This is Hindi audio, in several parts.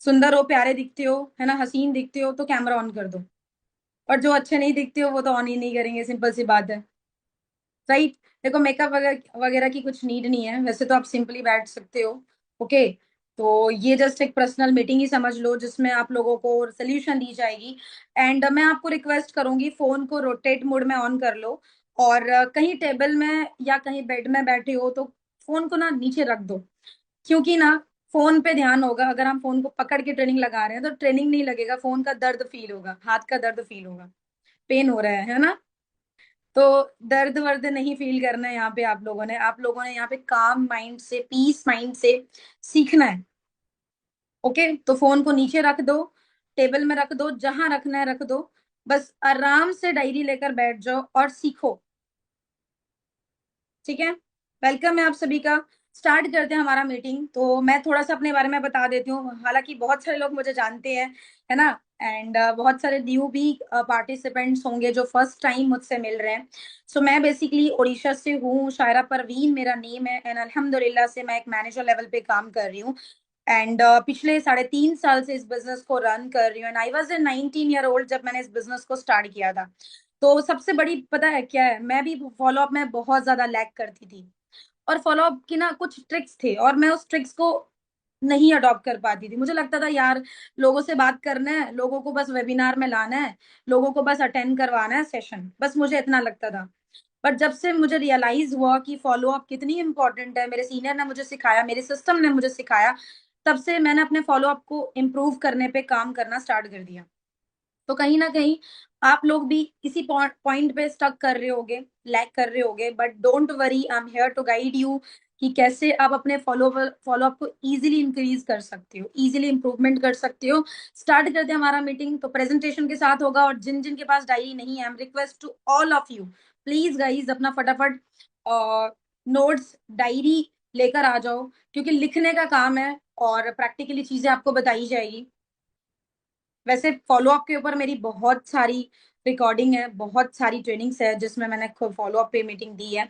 सुंदर हो, प्यारे दिखते हो, है ना, हसीन दिखते हो तो कैमरा ऑन कर दो। और जो अच्छे नहीं दिखते हो वो तो ऑन ही नहीं करेंगे, सिंपल सी बात है। राइट। देखो मेकअप वगैरह वगैरह की कुछ नीड नहीं है, वैसे तो आप सिंपली बैठ सकते हो। ओके। तो ये जस्ट एक पर्सनल मीटिंग ही समझ लो जिसमें आप लोगों को सोल्यूशन दी जाएगी। एंड मैं आपको रिक्वेस्ट करूंगी, फोन को रोटेट मोड में ऑन कर लो। और कहीं टेबल में या कहीं बेड में बैठे हो तो फोन को ना नीचे रख दो। क्योंकि ना फोन पे ध्यान होगा, अगर हम फोन को पकड़ के ट्रेनिंग लगा रहे हैं तो ट्रेनिंग नहीं लगेगा, फोन का दर्द फील होगा, हाथ का दर्द फील होगा। पेन हो रहा है ना। तो दर्द वर्द नहीं फील करना है यहाँ पे। आप लोगों ने यहाँ पे काम माइंड से, पीस माइंड से सीखना है। ओके, तो फोन को नीचे रख दो, टेबल में रख दो, जहां रखना है रख दो। बस आराम से डायरी लेकर बैठ जाओ और सीखो। ठीक है। वेलकम है आप सभी का। स्टार्ट करते हैं हमारा मीटिंग। तो मैं थोड़ा सा अपने बारे में बता देती हूँ, हालांकि बहुत सारे लोग मुझे जानते हैं, है ना। एंड बहुत सारे न्यू भी पार्टिसिपेंट्स होंगे जो फर्स्ट टाइम मुझसे मिल रहे हैं। सो मैं बेसिकली उड़ीसा से हूँ, शायरा परवीन मेरा नेम है। एंड अल्हम्दुलिल्लाह से मैं एक मैनेजर लेवल पे काम कर रही हूँ। एंड पिछले 3.5 साल से इस बिजनेस को रन कर रही हूँ। And I was a 19 year old जब मैंने इस बिजनेस को स्टार्ट किया था। तो सबसे बड़ी पता है क्या है, मैं भी फॉलो अप में बहुत ज्यादा लैक करती थी। और फॉलो अप की ना कुछ ट्रिक्स थे और मैं उस ट्रिक्स को नहीं अडॉप्ट कर पाती थी। मुझे लगता था यार, लोगों से बात करना है, लोगों को बस वेबिनार में लाना है, लोगों को बस अटेंड करवाना है सेशन, बस मुझे इतना लगता था। बट जब से मुझे रियलाइज हुआ कि फॉलो अप कितनी इंपॉर्टेंट है, मेरे सीनियर ने मुझे सिखाया, मेरे सिस्टम ने मुझे सिखाया, तब से मैंने अपने फॉलो अप को इम्प्रूव करने पे काम करना स्टार्ट कर दिया। तो कहीं ना कहीं आप लोग भी इसी पॉइंट पे स्टक कर रहे होगे, लैग कर रहे होगे, but don't worry, I am here to guide you कि कैसे आप अपने फॉलो अप को इजीली इंक्रीज कर सकते हो, इजीली इंप्रूवमेंट कर सकते हो। स्टार्ट करते हैं हमारा मीटिंग। तो प्रेजेंटेशन के साथ होगा, और जिन जिन के पास डायरी नहीं है, I am request to all of you, please guys अपना फटाफट नोट्स, डायरी लेकर आ जाओ, क्योंकि लिखने का काम है और प्रैक्टिकली चीजें आपको बताई जाएगी। वैसे फॉलो अप के ऊपर मेरी बहुत सारी रिकॉर्डिंग है, बहुत सारी ट्रेनिंग्स है जिसमें मैंने खुद फॉलो अप पे मीटिंग दी है।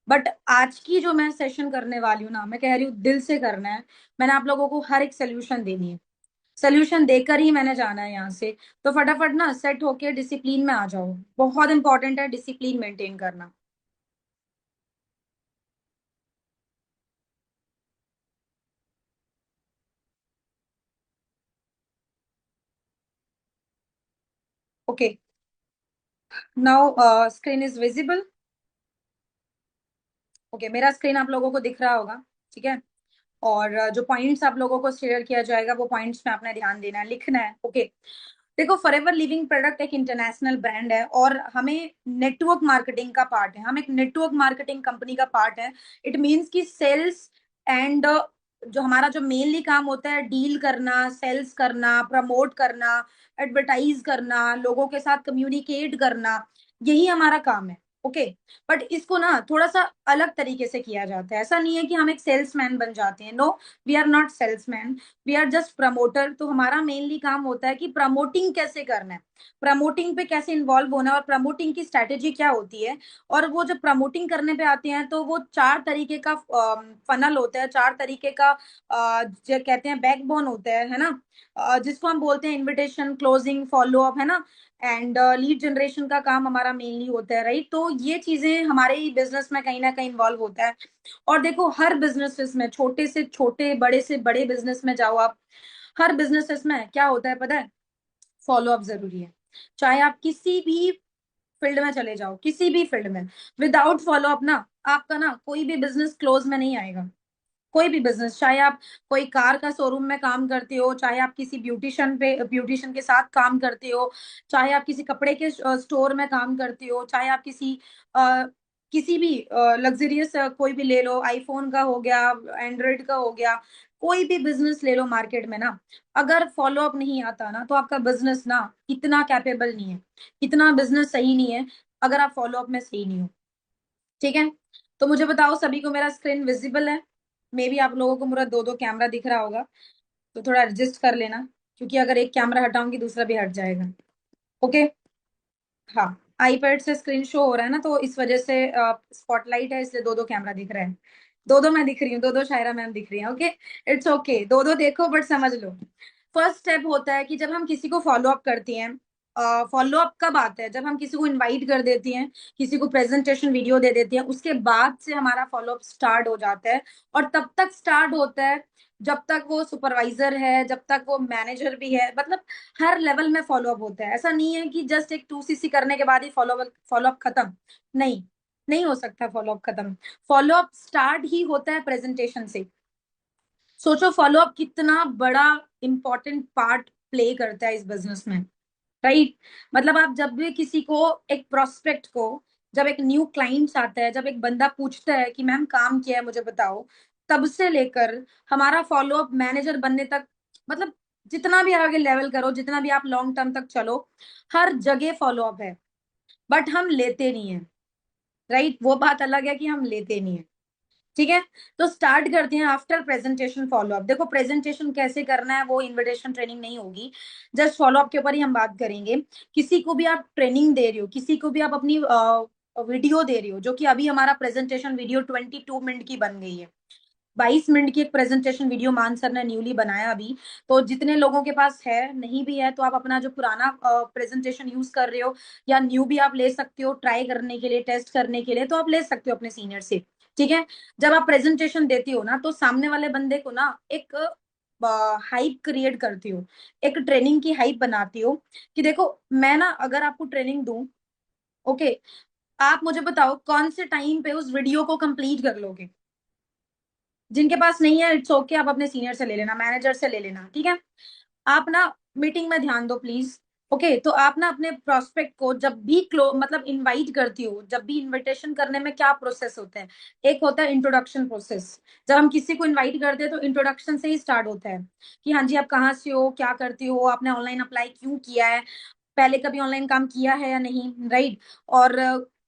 बट आज की जो मैं सेशन करने वाली हूँ ना, मैं कह रही हूँ दिल से करना है। मैंने आप लोगों को हर एक सोल्यूशन देनी है, सोल्यूशन देकर ही मैंने जाना है यहाँ से। तो फटाफट ना सेट होके डिसिप्लिन में आ जाओ। बहुत इंपॉर्टेंट है डिसिप्लिन मेंटेन करना। Okay, now screen is visible. Okay, मेरा स्क्रीन आप लोगों को दिख रहा होगा। ठीक है। और जो पॉइंट्स आप लोगों को शेयर किया जाएगा वो पॉइंट्स में आपने ध्यान देना है, लिखना है। ओके। देखो, फॉरएवर लिविंग प्रोडक्ट एक इंटरनेशनल ब्रांड है और हमें नेटवर्क मार्केटिंग का पार्ट है, हम एक नेटवर्क मार्केटिंग कंपनी का पार्ट है। इट मीन्स कि सेल्स एंड जो हमारा जो मेनली काम होता है, डील करना, सेल्स करना, प्रमोट करना, एडवर्टाइज करना, लोगों के साथ कम्युनिकेट करना, यही हमारा काम है। ओके। बट इसको ना थोड़ा सा अलग तरीके से किया जाता है। ऐसा नहीं है कि हम एक सेल्समैन बन जाते हैं, no, we are not salesman, we are just promoter. तो हमारा मेनली काम होता है कि प्रमोटिंग कैसे करना है, प्रमोटिंग पे कैसे इन्वॉल्व होना है, और प्रमोटिंग की स्ट्रैटेजी क्या होती है। और वो जब प्रमोटिंग करने पे आते हैं तो वो 4 तरीके का फनल होता है, 4 तरीके का जो कहते हैं बैकबोन होता है ना। जिसको हम बोलते हैं इनविटेशन, क्लोजिंग, फॉलो अप, है ना। एंड लीड जनरेशन का काम हमारा मेनली होता है, राइट। तो ये चीजें हमारे ही बिजनेस में कहीं ना कहीं इन्वॉल्व होता है। और देखो, हर बिजनेसेस में, छोटे से छोटे, बड़े से बड़े बिजनेस में जाओ आप, हर बिजनेसेस में क्या होता है पता है, फॉलो अप जरूरी है। चाहे आप किसी भी फील्ड में चले जाओ, किसी भी फील्ड में, विदाउट फॉलो अप ना आपका ना कोई भी बिजनेस क्लोज में नहीं आएगा। कोई भी बिजनेस, चाहे आप कोई कार का शोरूम में काम करते हो, चाहे आप किसी ब्यूटिशियन के साथ काम करते हो, चाहे आप किसी कपड़े के स्टोर में काम करते हो, चाहे आप किसी भी लग्जरियस कोई भी ले लो, आईफोन का हो गया, एंड्रॉइड का हो गया, कोई भी बिजनेस ले लो मार्केट में ना, अगर फॉलो अप नहीं आता ना तो आपका बिजनेस ना इतना कैपेबल नहीं है, इतना बिजनेस सही नहीं है, अगर आप फॉलो अप में सही नहीं हो। ठीक है। तो मुझे बताओ, सभी को मेरा स्क्रीन विजिबल है? मे बी आप लोगों को मेरा दो दो कैमरा दिख रहा होगा, तो थोड़ा एडजस्ट कर लेना, क्योंकि अगर एक कैमरा हटाऊंगी दूसरा भी हट जाएगा। ओके। हाँ, आईपैड से स्क्रीन शो हो रहा है ना, तो इस वजह से स्पॉटलाइट है, इसलिए दो दो कैमरा दिख रहा है। दो दो मैं दिख रही हूँ, दो दो शायरा मैम दिख रही है। ओके, इट्स ओके, दो दो देखो बट समझ लो। फर्स्ट स्टेप होता है कि जब हम किसी को फॉलो अप करते हैं, फॉलो अप कब आता है, जब हम किसी को इनवाइट कर देते हैं, किसी को प्रेजेंटेशन वीडियो दे देते हैं, उसके बाद से हमारा फॉलो अप स्टार्ट हो जाता है। और तब तक स्टार्ट होता है जब तक वो सुपरवाइजर है, जब तक वो मैनेजर भी है, मतलब हर लेवल में फॉलो अप होता है। ऐसा नहीं है कि जस्ट एक 2cc करने के बाद ही फॉलो अप खत्म। नहीं, नहीं हो सकता फॉलो अप खत्म। फॉलो अप स्टार्ट ही होता है प्रेजेंटेशन से। सोचो फॉलो अप कितना बड़ा इंपॉर्टेंट पार्ट प्ले करता है इस बिजनेस में, राइट? मतलब आप जब भी किसी को, एक प्रोस्पेक्ट को, जब एक न्यू क्लाइंट्स आता है, जब एक बंदा पूछता है कि मैम काम क्या है मुझे बताओ, तब से लेकर हमारा फॉलो अप मैनेजर बनने तक, मतलब जितना भी आगे लेवल करो, जितना भी आप लॉन्ग टर्म तक चलो, हर जगह फॉलो अप है। बट हम लेते नहीं है, राइट? वो बात अलग है कि हम लेते नहीं है। ठीक है, तो स्टार्ट करते हैं आफ्टर प्रेजेंटेशन फॉलो अप। देखो प्रेजेंटेशन कैसे करना है वो इनविटेशन ट्रेनिंग नहीं होगी, जस्ट फॉलो अप के ऊपर ही हम बात करेंगे। किसी को भी आप ट्रेनिंग दे रहे हो, किसी को भी आप अपनी वीडियो दे रही हो, जो कि अभी हमारा प्रेजेंटेशन वीडियो 22 मिनट की बन गई है। 22 मिनट की एक प्रेजेंटेशन वीडियो मान सर ने न्यूली बनाया अभी। तो जितने लोगों के पास है, नहीं भी है तो आप अपना जो पुराना प्रेजेंटेशन यूज कर रहे हो या न्यू भी आप ले सकते हो, ट्राई करने के लिए, टेस्ट करने के लिए, तो आप ले सकते हो अपने सीनियर से। ठीक है, जब आप प्रेजेंटेशन देती हो ना, तो सामने वाले बंदे को ना एक हाइप क्रिएट करती हो, एक ट्रेनिंग की हाइप बनाती हो कि देखो मैं ना अगर आपको ट्रेनिंग दूं, ओके, आप मुझे बताओ कौन से टाइम पे उस वीडियो को कंप्लीट कर लोगे। जिनके पास नहीं है इट्स ओके, आप अपने सीनियर से ले लेना, मैनेजर से ले लेना, ठीक है? आप ना मीटिंग में ध्यान दो प्लीज। ओके, तो आप ना अपने प्रोस्पेक्ट को जब भी क्लो मतलब इनवाइट करती हो, जब भी इनविटेशन करने में क्या प्रोसेस होता है, एक होता है इंट्रोडक्शन प्रोसेस। जब हम किसी को इनवाइट करते हैं तो इंट्रोडक्शन से ही स्टार्ट होता है कि हाँ जी आप कहाँ से हो, क्या करती हो, आपने ऑनलाइन अप्लाई क्यों किया है, पहले कभी ऑनलाइन काम किया है या नहीं, राइट? और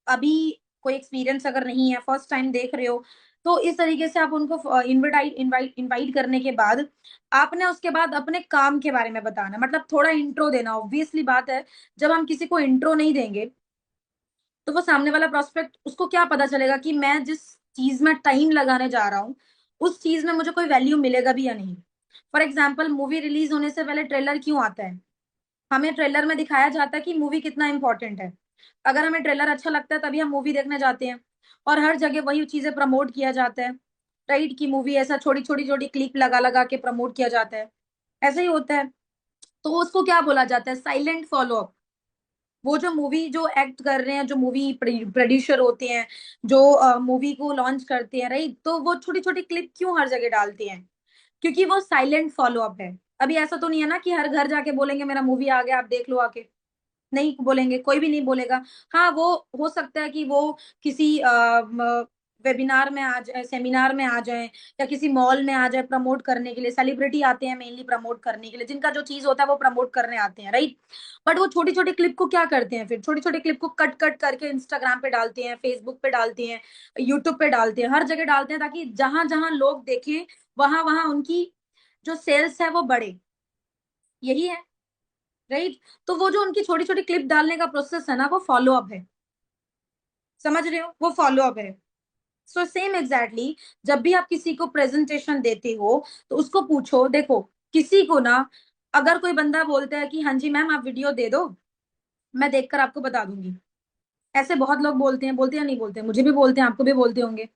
अभी कोई एक्सपीरियंस अगर नहीं है, फर्स्ट टाइम देख रहे हो, तो इस तरीके से आप उनको इनवाइट करने के बाद आपने उसके बाद अपने काम के बारे में बताना, मतलब थोड़ा इंट्रो देना। ऑब्वियसली बात है, जब हम किसी को इंट्रो नहीं देंगे तो वो सामने वाला प्रोस्पेक्ट, उसको क्या पता चलेगा कि मैं जिस चीज में टाइम लगाने जा रहा हूँ उस चीज में मुझे कोई वैल्यू मिलेगा भी या नहीं। फॉर एग्जाम्पल, मूवी रिलीज होने से पहले ट्रेलर क्यों आता है? हमें ट्रेलर में दिखाया जाता है कि मूवी कितना इंपॉर्टेंट है। अगर हमें ट्रेलर अच्छा लगता है तभी हम मूवी देखने जाते हैं। और हर जगह वही चीजें प्रमोट किया जाता है, राइट? की मूवी ऐसा छोटी छोटी छोटी क्लिप लगा लगा के प्रमोट किया जाता है, ऐसा ही होता है। तो उसको क्या बोला जाता है? Silent follow up. वो जो मूवी जो एक्ट कर रहे हैं, जो मूवी प्रोड्यूसर होते हैं, जो मूवी को लॉन्च करते हैं, राइट, तो वो छोटी छोटी क्लिप क्यों हर जगह डालते हैं? क्योंकि वो साइलेंट फॉलो अप है। अभी ऐसा तो नहीं है ना कि हर घर जाके बोलेंगे मेरा मूवी आ गया आप देख लो आके, नहीं बोलेंगे, कोई भी नहीं बोलेगा। हाँ, वो हो सकता है कि वो किसी वेबिनार में आ जाए, सेमिनार में आ जाए, या किसी मॉल में आ जाए प्रमोट करने के लिए। सेलिब्रिटी आते हैं मेनली प्रमोट करने के लिए, जिनका जो चीज होता है वो प्रमोट करने आते हैं, राइट? बट वो छोटी छोटी क्लिप को क्या करते हैं, फिर छोटी छोटी क्लिप को कट कट करके इंस्टाग्राम पे डालते हैं, फेसबुक पे डालते हैं, यूट्यूब पे डालते हैं, हर जगह डालते हैं, ताकि जहां जहां लोग देखें वहां वहां उनकी जो सेल्स है वो बढ़े। यही है, राइट? तो वो जो उनकी छोटी छोटी क्लिप डालने का प्रोसेस है ना, वो फॉलो अप है। समझ रहे हो? वो फॉलो अप है। सो सेम एग्जैक्टली, जब भी आप किसी को प्रेजेंटेशन देते हो तो उसको पूछो, देखो किसी को ना, अगर कोई बंदा बोलता है कि हाँ जी मैम आप वीडियो दे दो, मैं देखकर आपको बता दूंगी, ऐसे बहुत लोग बोलते हैं नहीं बोलते हैं, मुझे भी बोलते हैं, आपको भी बोलते होंगे,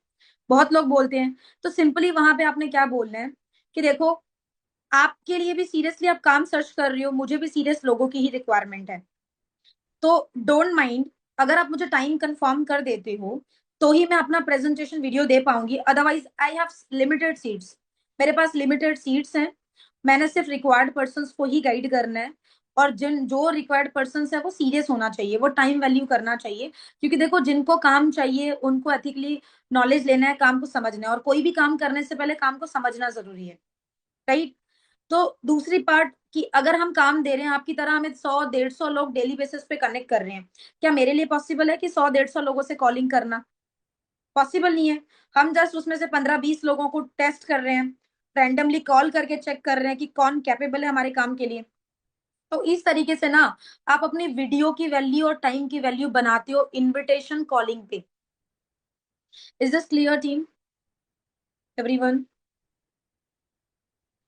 बहुत लोग बोलते हैं। तो सिंपली वहां पे आपने क्या बोलना है कि देखो, आपके लिए भी सीरियसली आप काम सर्च कर रही हो, मुझे भी सीरियस लोगों की ही रिक्वायरमेंट है। तो डोंट माइंड, अगर आप मुझे टाइम कंफर्म कर देते हो तो ही मैं अपना प्रेजेंटेशन वीडियो दे पाऊंगी, otherwise I have limited seats. मेरे पास लिमिटेड सीट्स हैं, मैंने सिर्फ रिक्वायर्ड पर्संस को ही गाइड करना है। और जिन जो रिक्वायर्ड पर्संस है वो सीरियस होना चाहिए, वो टाइम वैल्यू करना चाहिए। क्योंकि देखो जिनको काम चाहिए उनको एथिकली नॉलेज लेना है, काम को समझना है, और कोई भी काम करने से पहले काम को समझना जरूरी है, राइट? तो दूसरी पार्ट कि अगर हम काम दे रहे हैं आपकी तरह, हमें 100 150 लोग डेली बेसिस पे कनेक्ट कर रहे हैं, क्या मेरे लिए पॉसिबल है कि 100 150 लोगों से कॉलिंग करना? पॉसिबल नहीं है। हम जस्ट उसमें से 15 20 लोगों को टेस्ट कर रहे हैं, रैंडमली कॉल करके चेक कर रहे हैं कि कौन कैपेबल है हमारे काम के लिए। तो इस तरीके से ना आप अपनी वीडियो की वैल्यू और टाइम की वैल्यू बनाते हो इनविटेशन कॉलिंग पे। Is this clear team, everyone?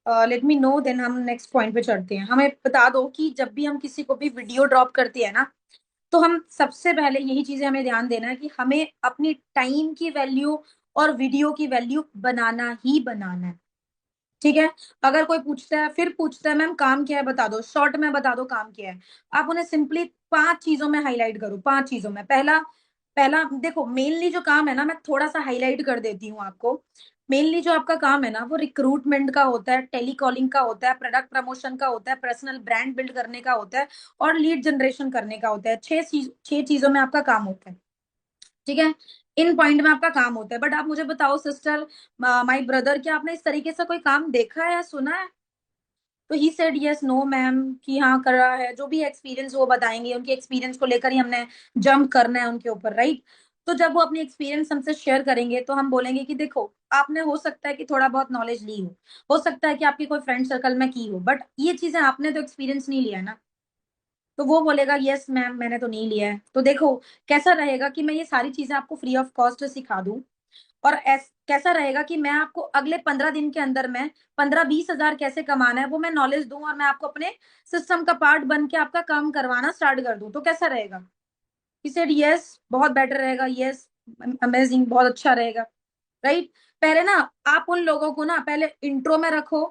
Let me know, then हम नेक्स्ट पॉइंट पे चढ़ते हैं। हमें बता दो कि जब भी हम किसी को भी वीडियो ड्रॉप करते हैं ना, तो हम सबसे पहले यही चीजें हमें ध्यान देना है कि हमें अपनी टाइम की वैल्यू और वीडियो की वैल्यू बनाना ही बनाना है। ठीक है। अगर कोई पूछता है, फिर पूछता है मैम काम क्या है बता दो, शॉर्ट में बता दो काम क्या है। आप उन्हें सिंपली 5 चीजों में हाईलाइट करो, 5 चीजों में। पहला पहला देखो, मेनली जो काम है ना, मैं थोड़ा सा हाईलाइट कर देती हूँ आपको। मेनली जो आपका काम है ना, वो रिक्रूटमेंट का होता है, टेलीकॉलिंग का होता है, प्रोडक्ट प्रमोशन का होता है, पर्सनल ब्रांड बिल्ड करने का होता है, और लीड जनरेशन करने का होता है। 6 चीजों में आपका काम होता है। ठीक है। इन पॉइंट में आपका काम होता है। बट आप मुझे बताओ सिस्टर, माय ब्रदर, क्या आपने इस तरीके से कोई काम देखा है या सुना है? तो he said yes no ma'am, कि हाँ कर रहा है। जो भी एक्सपीरियंस वो बताएंगे, उनके एक्सपीरियंस को लेकर ही हमने जंप करना है उनके ऊपर, राइट। तो जब वो अपनी एक्सपीरियंस हमसे शेयर करेंगे, तो हम बोलेंगे कि देखो, आपने हो सकता है कि थोड़ा बहुत नॉलेज ली हो सकता है कि आपकी कोई फ्रेंड सर्कल में की हो, बट ये चीजें आपने तो एक्सपीरियंस नहीं लिया है ना। तो वो बोलेगा यस मैम मैंने तो नहीं लिया है। तो देखो, कैसा रहेगा कि मैं ये सारी चीजें आपको फ्री ऑफ कॉस्ट सिखा दूं, और कैसा रहेगा कि मैं आपको अगले 15 दिन के अंदर में 15-20 हजार कैसे कमाना है वो मैं नॉलेज दूं, और मैं आपको अपने सिस्टम का पार्ट बन के आपका काम करवाना स्टार्ट कर दूं। तो कैसा रहेगा? ही सेड यस, बहुत बेटर रहेगा, यस अमेजिंग, बहुत अच्छा रहेगा, राइट। पहले ना आप उन लोगों को ना पहले इंट्रो में रखो,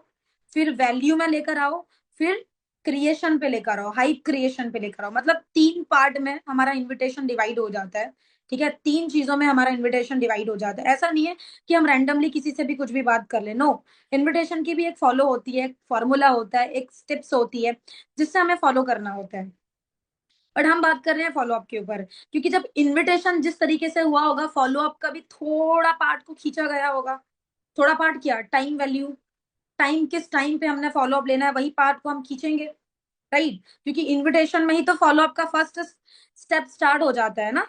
फिर वैल्यू में लेकर आओ, फिर क्रिएशन पे लेकर आओ, हाइप क्रिएशन पे लेकर आओ। मतलब 3 पार्ट में हमारा इनविटेशन डिवाइड हो जाता है। ठीक है, 3 चीजों में हमारा इनविटेशन डिवाइड हो जाता है। ऐसा नहीं है कि हम रैंडमली किसी से भी कुछ भी बात कर ले, नो। इनविटेशन की भी एक फॉलो होती है, एक फॉर्मूला होता है, एक स्टेप्स होती है, जिससे हमें फॉलो करना होता है। बट हम बात कर रहे हैं फॉलोअप के ऊपर, क्योंकि जब इनविटेशन जिस तरीके से हुआ होगा, फॉलोअप का भी थोड़ा पार्ट को खींचा गया होगा। थोड़ा पार्ट क्या, टाइम वैल्यू, टाइम किस टाइम पे हमने फॉलोअप लेना है, वही पार्ट को हम खींचेंगे, राइट। क्योंकि इनविटेशन में ही तो फॉलोअप का फर्स्ट स्टेप स्टार्ट हो जाता है ना,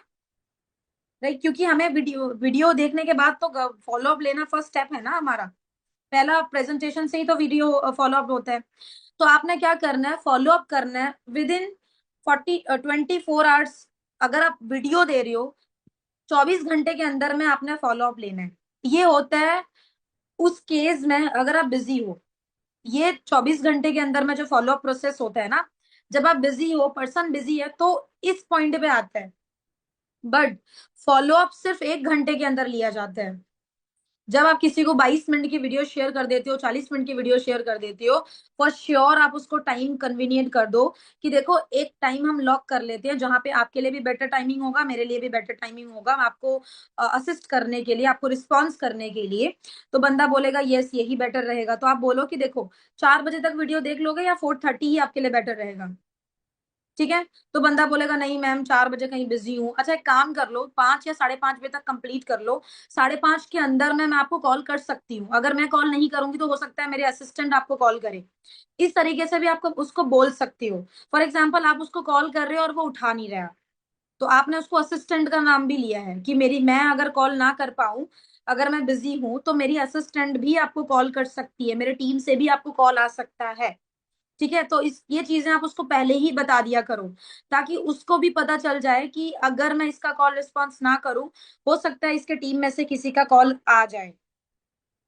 राइट। क्योंकि हमें वीडियो वीडियो देखने के बाद तो फॉलोअप लेना फर्स्ट स्टेप है ना हमारा। पहला प्रेजेंटेशन से ही तो वीडियो फॉलोअप होता है। तो आपने क्या करना है, फॉलोअप करना है विद इन 24 आवर्स। अगर आप वीडियो दे रहे हो, 24 घंटे के अंदर में आपने फॉलोअप लेना है। ये होता है उस केस में अगर आप बिजी हो। ये 24 घंटे के अंदर में जो फॉलोअप प्रोसेस होता है ना, जब आप बिजी हो, पर्सन बिजी है, तो इस पॉइंट पे आता है। बट फॉलोअप सिर्फ 1 घंटे के अंदर लिया जाता है। जब आप किसी को 22 मिनट की वीडियो शेयर कर देते हो, 40 मिनट की वीडियो शेयर कर देते हो, फॉर श्योर आप उसको टाइम कन्वीनियंट कर दो, कि देखो एक टाइम हम लॉक कर लेते हैं जहां पे आपके लिए भी बेटर टाइमिंग होगा, मेरे लिए भी बेटर टाइमिंग होगा, आपको असिस्ट करने के लिए, आपको रिस्पॉन्स करने के लिए। तो बंदा बोलेगा यस यही बेटर रहेगा, तो आप बोलो कि देखो 4 बजे तक वीडियो देख लोगे या 4:30 ही आपके लिए बेटर रहेगा। ठीक है। तो बंदा बोलेगा नहीं मैम 4 बजे कहीं बिजी हूँ। अच्छा एक काम कर लो, 5 या 5:30 बजे तक कंप्लीट कर लो। 5:30 के अंदर में मैं आपको कॉल कर सकती हूँ, अगर मैं कॉल नहीं करूंगी तो हो सकता है मेरे असिस्टेंट आपको कॉल करे। इस तरीके से भी आपको उसको बोल सकती हो। फॉर एग्जाम्पल आप उसको कॉल कर रहे हो और वो उठा नहीं रहा, तो आपने उसको असिस्टेंट का नाम भी लिया है कि मेरी, मैं अगर कॉल ना कर पाऊं, अगर मैं बिजी हूं, तो मेरी असिस्टेंट भी आपको कॉल कर सकती है, मेरे टीम से भी आपको कॉल आ सकता है। ठीक है। तो इस ये चीजें आप उसको पहले ही बता दिया करो, ताकि उसको भी पता चल जाए कि अगर मैं इसका कॉल रिस्पॉन्स ना करूं, हो सकता है इसके टीम में से किसी का कॉल आ जाए,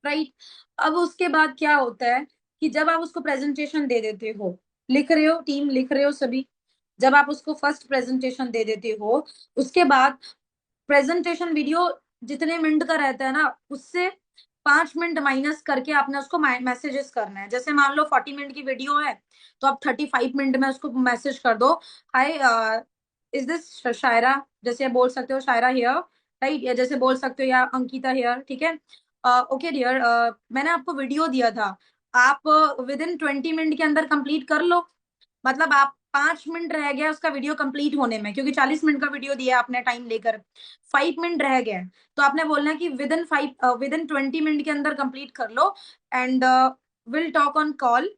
राइट। अब उसके बाद क्या होता है कि जब आप उसको प्रेजेंटेशन दे देते हो, लिख रहे हो टीम, लिख रहे हो सभी, जब आप उसको फर्स्ट प्रेजेंटेशन दे देते हो, उसके बाद प्रेजेंटेशन वीडियो जितने मिनट का रहता है ना, उससे 5 मिनट माइनस करके आपने उसको मैसेजेस करना है। जैसे मान लो 40 मिनट की वीडियो है, तो आप 35 मिनट में उसको मैसेज कर दो, हाय इज दिस शायरा, जैसे बोल सकते हो शायरा हियर, राइट, या जैसे बोल सकते हो या अंकिता हियर। ठीक है। ओके डियर, मैंने आपको वीडियो दिया था, आप विद इन 20 मिनट के अंदर कंप्लीट कर लो। मतलब आप 5 मिनट रह गया उसका वीडियो कंप्लीट होने में, क्योंकि 40 मिनट का वीडियो दिया आपने टाइम लेकर, 5 मिनट रह गया है। तो आपने बोलना है कि विद इन 20 मिनट के अंदर कंप्लीट कर लो, and will talk on call.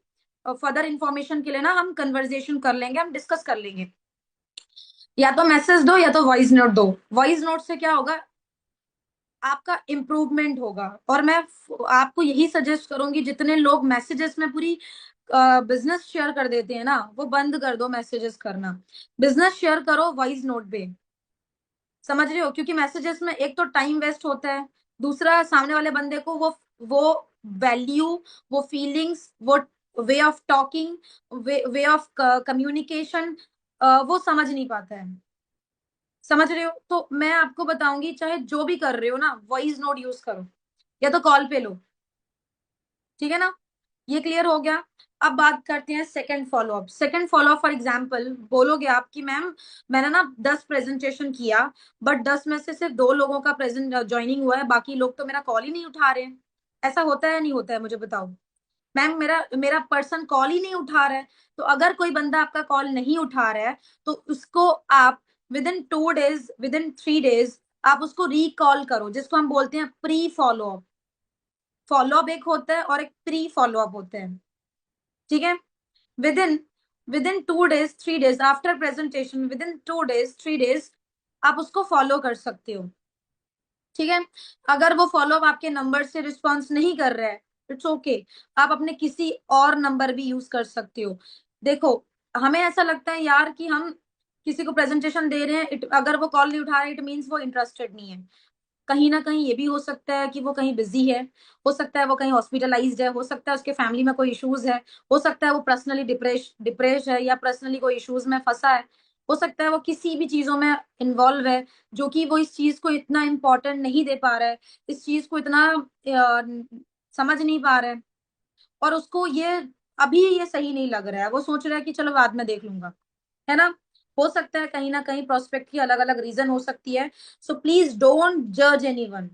Further information के लिए ना हम कन्वर्जेशन कर लेंगे, हम डिस्कस कर लेंगे। या तो मैसेज दो या तो वॉइस नोट दो। वॉइस नोट से क्या होगा, आपका इम्प्रूवमेंट होगा। और मैं आपको यही सजेस्ट करूंगी, जितने लोग मैसेजेस में पूरी बिजनेस शेयर कर देते हैं ना, वो बंद कर दो मैसेजेस करना। बिजनेस शेयर करो वॉइस नोट पे। समझ रहे हो? क्योंकि मैसेजेस में एक तो टाइम वेस्ट होता है, दूसरा सामने वाले बंदे को वो वैल्यू, वो फीलिंग्स, वो way of talking, way of communication वो समझ नहीं पाता है। समझ रहे हो? तो मैं आपको बताऊंगी, चाहे जो भी कर रहे हो ना, वॉइस नोट यूज करो या तो कॉल पे लो, ठीक है ना? ये क्लियर हो गया। अब बात करते हैं second follow up. Second follow up for example बोलोगे आप कि मैम मैंने ना 10 प्रेजेंटेशन किया, बट 10 में से सिर्फ 2 लोगों का प्रेजेंट ज्वाइनिंग हुआ है, बाकी लोग तो मेरा कॉल ही नहीं उठा रहे हैं। ऐसा होता है या नहीं होता है, मुझे बताओ। मैम मेरा मेरा पर्सन कॉल ही नहीं उठा रहा है। तो अगर कोई बंदा आपका कॉल नहीं उठा रहा है, तो उसको आप with in 2 days, with in 3 days आप उसको रिकॉल करो, जिसको हम बोलते हैं प्री फॉलोअप। फॉलोअप एक होता है और एक प्री फॉलोअप होता है, ठीक है? With in with in 2 days 3 days after presentation, with in 2 days 3 days आप उसको फॉलो कर सकते हो, ठीक है? अगर वो फॉलोअप आपके नंबर से रिस्पॉन्स नहीं कर रहा है, इट्स ओके, आप अपने किसी और नंबर भी यूज कर सकते हो। देखो, हमें ऐसा लगता है यार कि हम किसी को प्रेजेंटेशन दे रहे हैं, अगर वो कॉल नहीं उठा रहा है, इट मीन्स वो इंटरेस्टेड नहीं है। कहीं ना कहीं ये भी हो सकता है कि वो कहीं बिजी है, हो सकता है वो कहीं हॉस्पिटलाइज्ड है, हो सकता है उसके फैमिली में कोई इश्यूज है, हो सकता है वो पर्सनली डिप्रेस है, या पर्सनली कोई इश्यूज में फंसा है, हो सकता है वो किसी भी चीजों में इन्वॉल्व है, जो कि वो इस चीज को इतना इम्पोर्टेंट नहीं दे पा रहा है, इस चीज को इतना समझ नहीं पा रहा है, और उसको ये अभी ये सही नहीं लग रहा है, वो सोच रहा है कि चलो बाद में देख लूंगा, है ना? हो सकता है कहीं ना कहीं प्रोस्पेक्ट की अलग अलग रीजन हो सकती है। सो प्लीज डोंट जज एनीवन।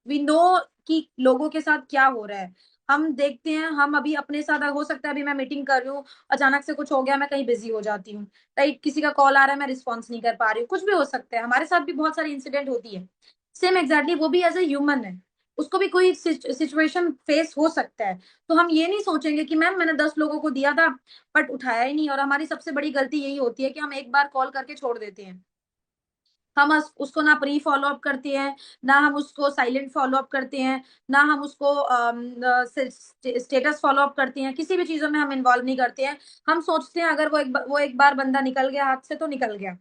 वी नो कि लोगों के साथ क्या हो रहा है। हम देखते हैं, हम अभी अपने साथ हो सकता है, अभी मैं मीटिंग कर रही हूँ, अचानक से कुछ हो गया, मैं कहीं बिजी हो जाती हूँ, राइट? किसी का कॉल आ रहा है, मैं रिस्पॉन्स नहीं कर पा रही हूँ, कुछ भी हो सकता है, हमारे साथ भी बहुत सारी इंसिडेंट होती है। सेम एग्जैक्टली वो भी एज ए ह्यूमन है, उसको भी कोई सिचुएशन फेस हो सकता है। तो हम ये नहीं सोचेंगे कि मैम मैंने 10 लोगों को दिया था बट उठाया ही नहीं, और हमारी सबसे बड़ी गलती यही होती है कि हम एक बार कॉल करके छोड़ देते हैं। हम उसको ना प्री फॉलो अप करते हैं, ना हम उसको साइलेंट फॉलो अप करते हैं, ना हम उसको स्टेटस फॉलो अप करते हैं, किसी भी चीजों में हम इन्वॉल्व नहीं करते हैं। हम सोचते हैं अगर वो एक बार बंदा निकल गया हाथ से तो निकल गया।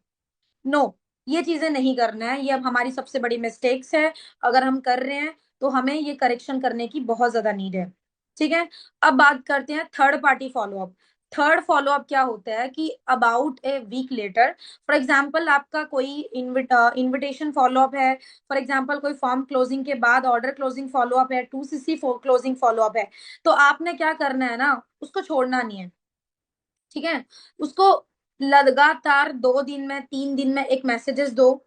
नो, ये चीजें नहीं करना है, ये अब हमारी सबसे बड़ी मिस्टेक्स है। अगर हम कर रहे हैं तो हमें ये करेक्शन करने की बहुत ज्यादा नीड है, ठीक है? अब बात करते हैं third party follow up. Third follow up क्या होता है कि about a week later, for example आपका कोई इन्विटेशन फॉलोअप है, फॉर एग्जाम्पल कोई फॉर्म क्लोजिंग के बाद ऑर्डर क्लोजिंग फॉलोअप है, 2CC क्लोजिंग फॉलोअप है, तो आपने क्या करना है ना, उसको छोड़ना नहीं है, ठीक है? उसको लगातार 2 दिन में 3 दिन में एक मैसेजेस दो,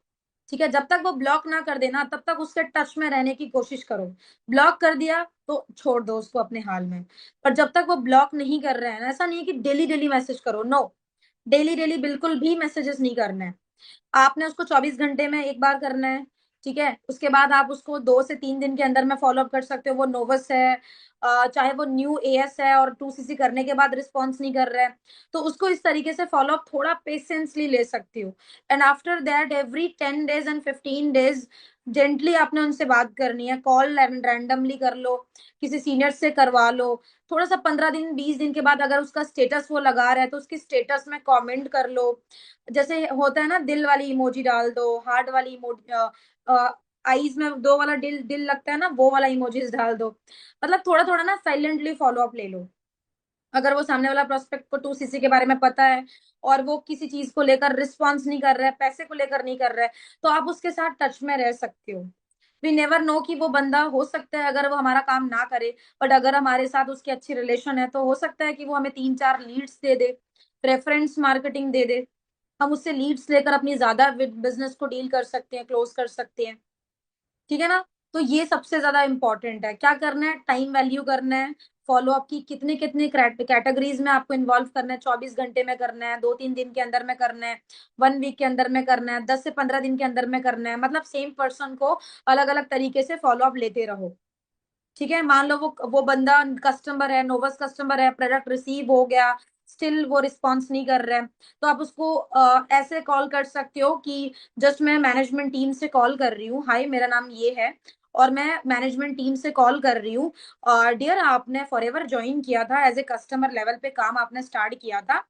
ठीक है? जब तक वो ब्लॉक ना कर देना तब तक उसके टच में रहने की कोशिश करो। ब्लॉक कर दिया तो छोड़ दो उसको अपने हाल में। पर जब तक वो ब्लॉक नहीं कर रहे हैं, ऐसा नहीं है कि डेली डेली मैसेज करो, नो, डेली डेली बिल्कुल भी मैसेजेस नहीं करना है। आपने उसको 24 घंटे में एक बार करना है, ठीक है? उसके बाद आप उसको 2 से 3 दिन के अंदर में फॉलोअप कर सकते हो। वो नोवस है, चाहे वो न्यू एएस है और 2CC करने के बाद रिस्पॉन्स नहीं कर रहा है, तो उसको इस तरीके से फॉलोअप थोड़ा पेशेंसली ले सकती हो। And after that every 10 days and 15 days gently आपने उनसे बात करनी है, कॉल रैंडमली कर लो, किसी सीनियर से करवा लो। थोड़ा सा 15 दिन 20 दिन के बाद अगर उसका स्टेटस वो लगा रहा है तो उसकी स्टेटस में कमेंट कर लो। जैसे होता है ना, दिल वाली इमोजी डाल दो, हार्ट वाली इमोजी, आईज में 2 वाला दिल दिल लगता है ना, वो वाला इमोजीज डाल दो। मतलब थोड़ा थोड़ा ना साइलेंटली फॉलो अप ले लो। अगर वो सामने वाला प्रोस्पेक्ट को 2CC के बारे में पता है और वो किसी चीज को लेकर रिस्पॉन्स नहीं कर रहा है, पैसे को लेकर नहीं कर रहा है, तो आप उसके साथ टच में रह सकते हो। वी नेवर नो कि वो बंदा, हो सकता है अगर वो हमारा काम ना करे, बट अगर हमारे साथ उसकी अच्छी रिलेशन है तो हो सकता है कि वो हमें 3-4 लीड्स दे दे, रेफरेंस मार्केटिंग दे दे। हम उससे लीड्स लेकर अपनी ज्यादा बिजनेस को डील कर सकते हैं, क्लोज कर सकते हैं, ठीक है ना? तो ये सबसे ज्यादा इंपॉर्टेंट है। क्या करना है? टाइम वैल्यू करना है फॉलोअप की, कितने कितने कैटेगरीज में आपको इन्वॉल्व करना है, 24 घंटे में करना है, 2-3 दिन के अंदर में करना है, 1 वीक के अंदर में करना है, 10 से 15 दिन के अंदर में करना है। मतलब सेम पर्सन को अलग अलग तरीके से फॉलोअप लेते रहो, ठीक है? मान लो वो बंदा कस्टमर है, नोवस कस्टमर है, प्रोडक्ट रिसीव हो गया, स्टिल वो रिस्पॉन्स नहीं कर रहे हैं, तो आप उसको ऐसे कॉल कर सकते हो कि जस्ट मैं मैनेजमेंट टीम से कॉल कर रही हूँ, हाय मेरा नाम ये है और मैं मैनेजमेंट टीम से कॉल कर रही हूँ, डियर आपने फॉरएवर ज्वाइन किया था, एज ए कस्टमर लेवल पे काम आपने स्टार्ट किया था,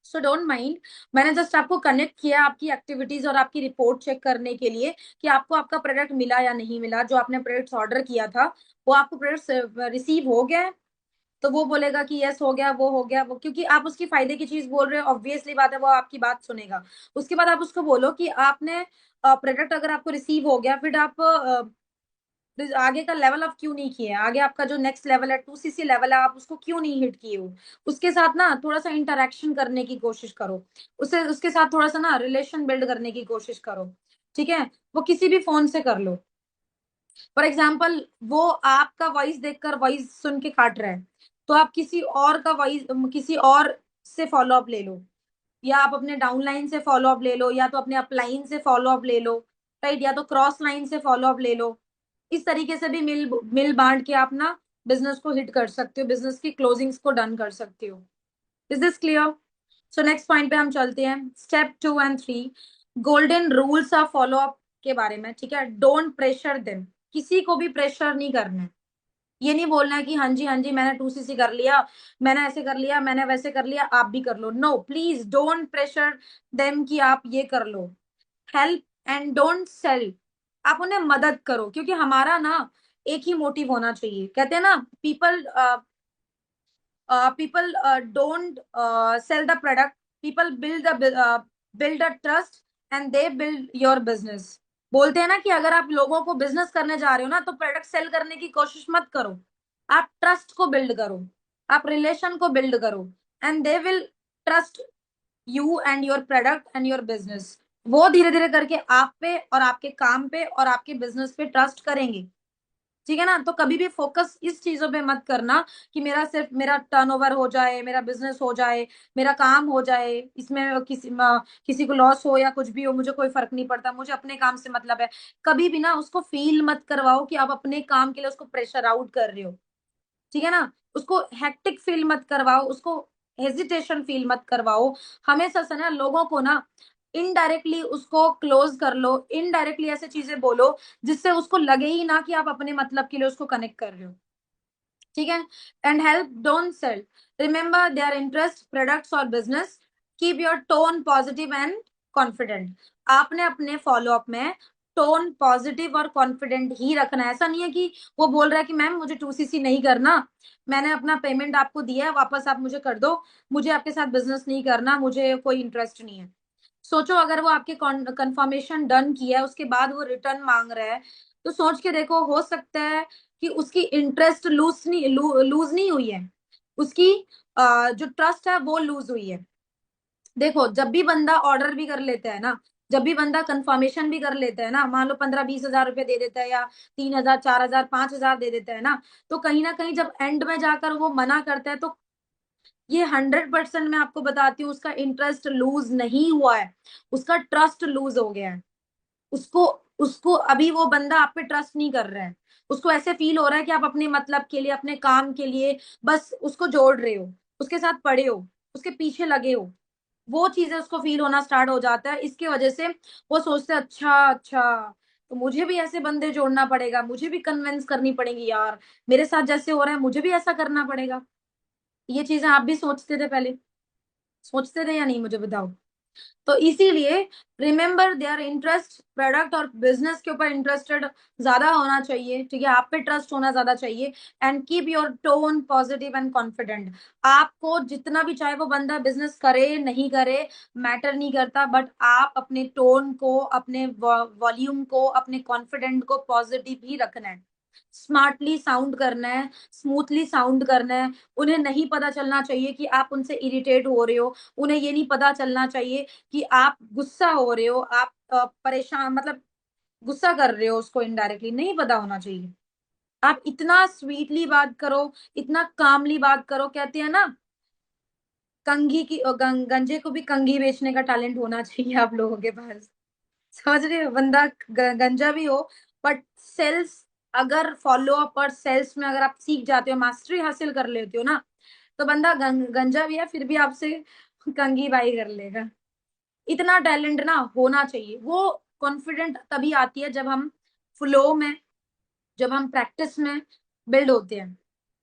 सो डोंट माइंड, मैंने जस्ट आपको कनेक्ट किया आपकी एक्टिविटीज और आपकी रिपोर्ट चेक करने के लिए कि आपको आपका प्रोडक्ट मिला या नहीं मिला। जो आपने प्रोडक्ट ऑर्डर किया था वो आपको प्रोडक्ट रिसीव हो गया है? तो वो बोलेगा कि यस हो गया, वो हो गया, वो, क्योंकि आप उसकी फायदे की चीज बोल रहे हो, ऑब्वियसली बात है वो आपकी बात सुनेगा। उसके बाद आप उसको बोलो कि आपने प्रोडक्ट अगर आपको रिसीव हो गया, फिर आप आगे का लेवल आप क्यों नहीं किए, आगे आपका जो नेक्स्ट लेवल है 2cc लेवल है, आप उसको क्यों नहीं हिट किए हो। उसके साथ ना थोड़ा सा इंटरेक्शन करने की कोशिश करो, उससे उसके साथ थोड़ा सा ना रिलेशन बिल्ड करने की कोशिश करो। ठीक है, वो किसी भी फोन से कर लो। फॉर एग्जाम्पल वो आपका वॉइस देखकर वॉइस सुन के काट रहा है, तो आप किसी और का वॉइस, किसी और से फॉलो अप ले लो, या आप अपने डाउनलाइन से फॉलो अप ले लो, या तो अपने अपलाइन से फॉलो अप ले लो, राइट, या तो क्रॉस लाइन से फॉलो अप ले लो। इस तरीके से भी मिल मिल बांट के आप ना बिजनेस को हिट कर सकते हो, बिजनेस की क्लोजिंग्स को डन कर सकते हो। Is this clear? So next point पे हम चलते हैं, स्टेप 2 और 3, golden rules of follow up के बारे में। ठीक है, डोंट प्रेशर देम, किसी को भी प्रेशर नहीं करना है। ये नहीं बोलना है कि हाँ जी मैंने 2cc कर लिया, मैंने ऐसे कर लिया, मैंने वैसे कर लिया, आप भी कर लो। No, please don't pressure them कि आप ये कर लो। हेल्प एंड डोंट सेल, आप उन्हें मदद करो, क्योंकि हमारा ना एक ही मोटिव होना चाहिए। कहते हैं ना, people people don't sell the product, people build a trust and they build your business. बोलते हैं ना कि अगर आप लोगों को बिजनेस करने जा रहे हो ना, तो प्रोडक्ट सेल करने की कोशिश मत करो, आप ट्रस्ट को बिल्ड करो, आप रिलेशन को बिल्ड करो, and they will trust you and your product and your business. वो धीरे धीरे करके आप पे और आपके काम पे और आपके बिजनेस पे ट्रस्ट करेंगे। ठीक है ना, तो कभी भी फोकस इस चीजों पे मत करना कि मेरा सिर्फ मेरा टर्नओवर हो जाए, मेरा बिजनेस हो जाए, मेरा काम हो जाए, इसमें किसी को लॉस हो या कुछ भी हो, मुझे कोई फर्क नहीं पड़ता, मुझे अपने काम से मतलब है। कभी भी ना उसको फील मत करवाओ कि आप अपने काम के लिए उसको प्रेशर आउट कर रहे हो। ठीक है ना, उसको हेक्टिक फील मत करवाओ, उसको हेजिटेशन फील मत करवाओ। हमेशा से ना लोगों को ना इनडायरेक्टली उसको क्लोज कर लो, इनडायरेक्टली ऐसे चीजें बोलो जिससे उसको लगे ही ना कि आप अपने मतलब के लिए उसको कनेक्ट कर रहे हो। ठीक है, and help don't sell, remember their interest products और business, keep your tone positive and confident. आपने अपने फॉलो अप में टोन पॉजिटिव और कॉन्फिडेंट ही रखना है। ऐसा नहीं है कि वो बोल रहा है कि मैम मुझे 2cc नहीं करना, मैंने अपना पेमेंट आपको दिया है, वापस आप मुझे कर दो, मुझे आपके साथ बिजनेस नहीं करना, मुझे कोई इंटरेस्ट नहीं है। सोचो अगर वो आपके कंफर्मेशन डन किया है उसके बाद वो रिटर्न मांग रहा है, तो सोच के देखो, हो सकता है कि उसकी इंटरेस्ट लूज नहीं हुई है, उसकी जो ट्रस्ट है वो लूज हुई है। देखो जब भी बंदा ऑर्डर भी कर लेता है ना, जब भी बंदा कंफर्मेशन भी कर लेता है ना, मान लो 15-20 हजार रुपए दे देता है, या 3 हजार, 4 हजार, 5 हजार दे देता है ना, तो कहीं जब एंड में जाकर वो मना करता है, तो ये 100% मैं आपको बताती हूँ, उसका इंटरेस्ट लूज नहीं हुआ है, उसका ट्रस्ट लूज हो गया है। उसको उसको अभी वो बंदा आप पे ट्रस्ट नहीं कर रहा है, उसको ऐसे फील हो रहा है कि आप अपने मतलब के लिए, अपने काम के लिए बस उसको जोड़ रहे हो, उसके साथ पड़े हो, उसके पीछे लगे हो। वो चीजें उसको फील होना स्टार्ट हो जाता है, इसकी वजह से वो सोचते हैं अच्छा अच्छा, तो मुझे भी ऐसे बंदे जोड़ना पड़ेगा, मुझे भी कन्विंस करनी पड़ेगी यार, मेरे साथ जैसे हो रहा है मुझे भी ऐसा करना पड़ेगा। ये चीजें आप भी सोचते थे पहले, सोचते थे या नहीं, मुझे बताओ। तो इसीलिए रिमेंबर देयर इंटरेस्ट प्रोडक्ट और बिजनेस के ऊपर इंटरेस्टेड ज्यादा होना चाहिए। ठीक है, आप पे ट्रस्ट होना ज्यादा चाहिए, and keep your tone positive and confident. आपको जितना भी, चाहे वो बंदा बिजनेस करे नहीं करे, मैटर नहीं करता, बट आप अपने टोन को, अपने वॉल्यूम को, अपने कॉन्फिडेंट को पॉजिटिव ही रखना है, स्मार्टली साउंड करना है, स्मूथली साउंड करना है। उन्हें नहीं पता चलना चाहिए कि आप उनसे इरिटेट हो रहे हो, उन्हें ये नहीं पता चलना चाहिए कि आप गुस्सा हो रहे हो, आप परेशान, मतलब गुस्सा कर रहे हो उसको, इनडायरेक्टली नहीं पता होना चाहिए। आप इतना स्वीटली बात करो, इतना कामली बात करो। कहते हैं ना, कंघी की गंजे को भी कंघी बेचने का टैलेंट होना चाहिए आप लोगों के पास। समझ रहे हो, बंदा गंजा भी हो, बट सेल्स, अगर फॉलो अप और सेल्स में अगर आप सीख जाते हो, मास्टरी हासिल कर लेते हो ना, तो बंदा गंजा भी है फिर भी आपसे कंघी बाई कर लेगा। इतना टैलेंट ना होना चाहिए। वो कॉन्फिडेंट तभी आती है जब हम फ्लो में, जब हम प्रैक्टिस में बिल्ड होते हैं।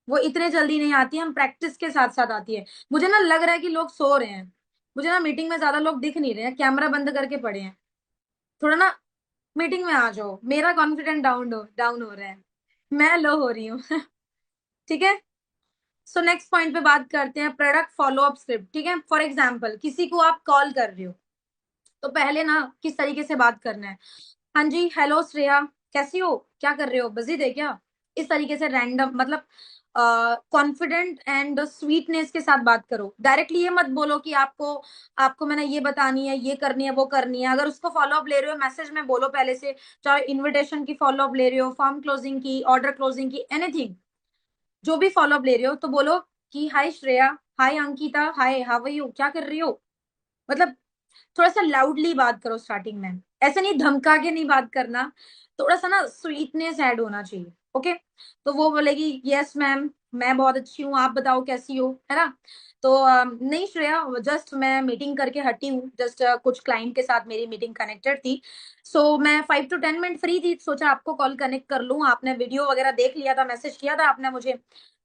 वो इतने जल्दी नहीं आती, हम प्रैक्टिस के साथ साथ आती है। मुझे ना लग रहा है कि लोग सो रहे हैं, मुझे ना मीटिंग में ज्यादा लोग दिख नहीं रहे हैं, कैमरा बंद करके पड़े हैं, थोड़ा ना मीटिंग में आ जाओ, मेरा कॉन्फिडेंस डाउन हो रहा है, मैं लो हो रही हूँ। ठीक है। सो नेक्स्ट पॉइंट पे बात करते हैं, प्रोडक्ट फॉलोअप स्क्रिप्ट। ठीक है, फॉर एग्जाम्पल किसी को आप कॉल कर रहे हो, तो पहले ना किस तरीके से बात करना है, हाँ जी हेलो श्रेया, कैसी हो, क्या कर रहे हो, बिजी थे क्या, इस तरीके से रैंडम, मतलब कॉन्फिडेंट एंड स्वीटनेस के साथ बात करो। डायरेक्टली ये मत बोलो कि आपको आपको मैंने ये बतानी है, ये करनी है, वो करनी है। अगर उसको फॉलोअप ले रहे हो मैसेज में बोलो पहले से, चाहे इन्विटेशन की फॉलोअप ले रहे हो, फॉर्म क्लोजिंग की, ऑर्डर क्लोजिंग की, एनीथिंग, जो भी फॉलोअप ले रहे हो तो बोलो कि hi Shreya, hi Ankita, hi how are you, क्या कर रही हो। मतलब थोड़ा सा लाउडली बात करो स्टार्टिंग में, ऐसे नहीं धमका के नहीं बात करना, थोड़ा सा ना स्वीटनेस ऐड होना चाहिए। ओके, तो वो बोलेगी यस मैम, मैं बहुत अच्छी हूँ, आप बताओ कैसी हो, है ना। तो नहीं श्रेया, जस्ट मैं मीटिंग करके हटी हूँ, जस्ट कुछ क्लाइंट के साथ मेरी मीटिंग कनेक्टेड थी, सो मैं 5 to 10 मिनट फ्री थी, सोचा आपको कॉल कनेक्ट कर लूँ, आपने वीडियो वगैरह देख लिया था, मैसेज किया था आपने मुझे,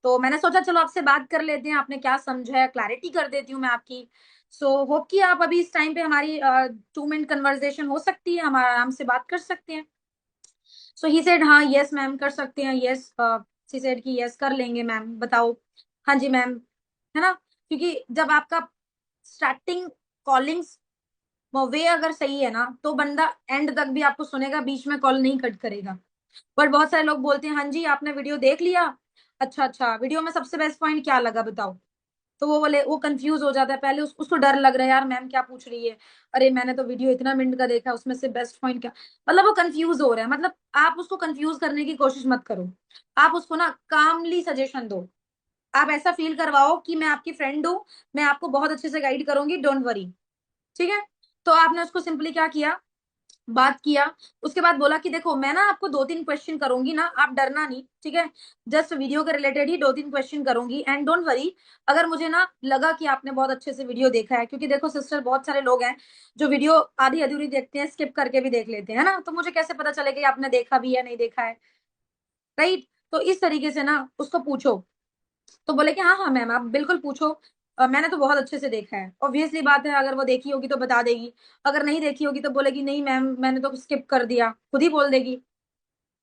तो मैंने सोचा चलो आपसे बात कर लेते हैं, आपने क्या समझा है क्लैरिटी कर देती हूँ मैं आपकी। सो होप कि आप अभी इस टाइम पे हमारी 2 मिनट कन्वर्सेशन हो सकती है, हम आराम से बात कर सकते हैं। सो ही सेड हाँ यस मैम कर सकते हैं, यस शी सेड कि यस कर लेंगे मैम, बताओ। हाँ जी मैम, है ना, क्योंकि जब आपका स्टार्टिंग कॉलिंग वे अगर सही है ना, तो बंदा एंड तक भी आपको सुनेगा, बीच में कॉल नहीं कट करेगा। बट बहुत सारे लोग बोलते हैं हाँ जी आपने वीडियो देख लिया, अच्छा अच्छा, वीडियो में सबसे बेस्ट पॉइंट क्या लगा बताओ। तो वो बोले, वो कंफ्यूज हो जाता है, पहले उसको डर लग रहा है, यार मैम क्या पूछ रही है, अरे मैंने तो वीडियो इतना मिनट का देखा, उसमें से बेस्ट पॉइंट क्या, मतलब वो कंफ्यूज हो रहा है। मतलब आप उसको कंफ्यूज करने की कोशिश मत करो, आप उसको ना कामली सजेशन दो, आप ऐसा फील करवाओ कि मैं आपकी फ्रेंड हूँ, मैं आपको बहुत अच्छे से गाइड करूंगी, डोंट वरी। ठीक है, तो आपने उसको सिंपली क्या किया, बात किया, उसके बाद बोला कि देखो मैं ना आपको 2-3 क्वेश्चन करूंगी ना, आप डरना नहीं, ठीक है, जस्ट वीडियो के रिलेटेड ही 2-3 क्वेश्चन करूंगी, एंड डोंट वरी, अगर मुझे ना लगा कि आपने बहुत अच्छे से वीडियो देखा है, क्योंकि देखो सिस्टर बहुत सारे लोग हैं जो वीडियो आधी अधूरी देखते हैं, स्किप करके भी देख लेते हैं, है ना, तो मुझे कैसे पता चलेगा कि आपने देखा भी या नहीं देखा है, राइट। तो इस तरीके से ना उसको पूछो, तो बोले कि हाँ हाँ मैम आप बिल्कुल पूछो, मैंने तो बहुत अच्छे से देखा है, ऑब्वियसली बात है, अगर वो देखी होगी तो बता देगी, अगर नहीं देखी होगी तो बोलेगी नहीं मैम मैंने तो स्किप कर दिया, खुद ही बोल देगी,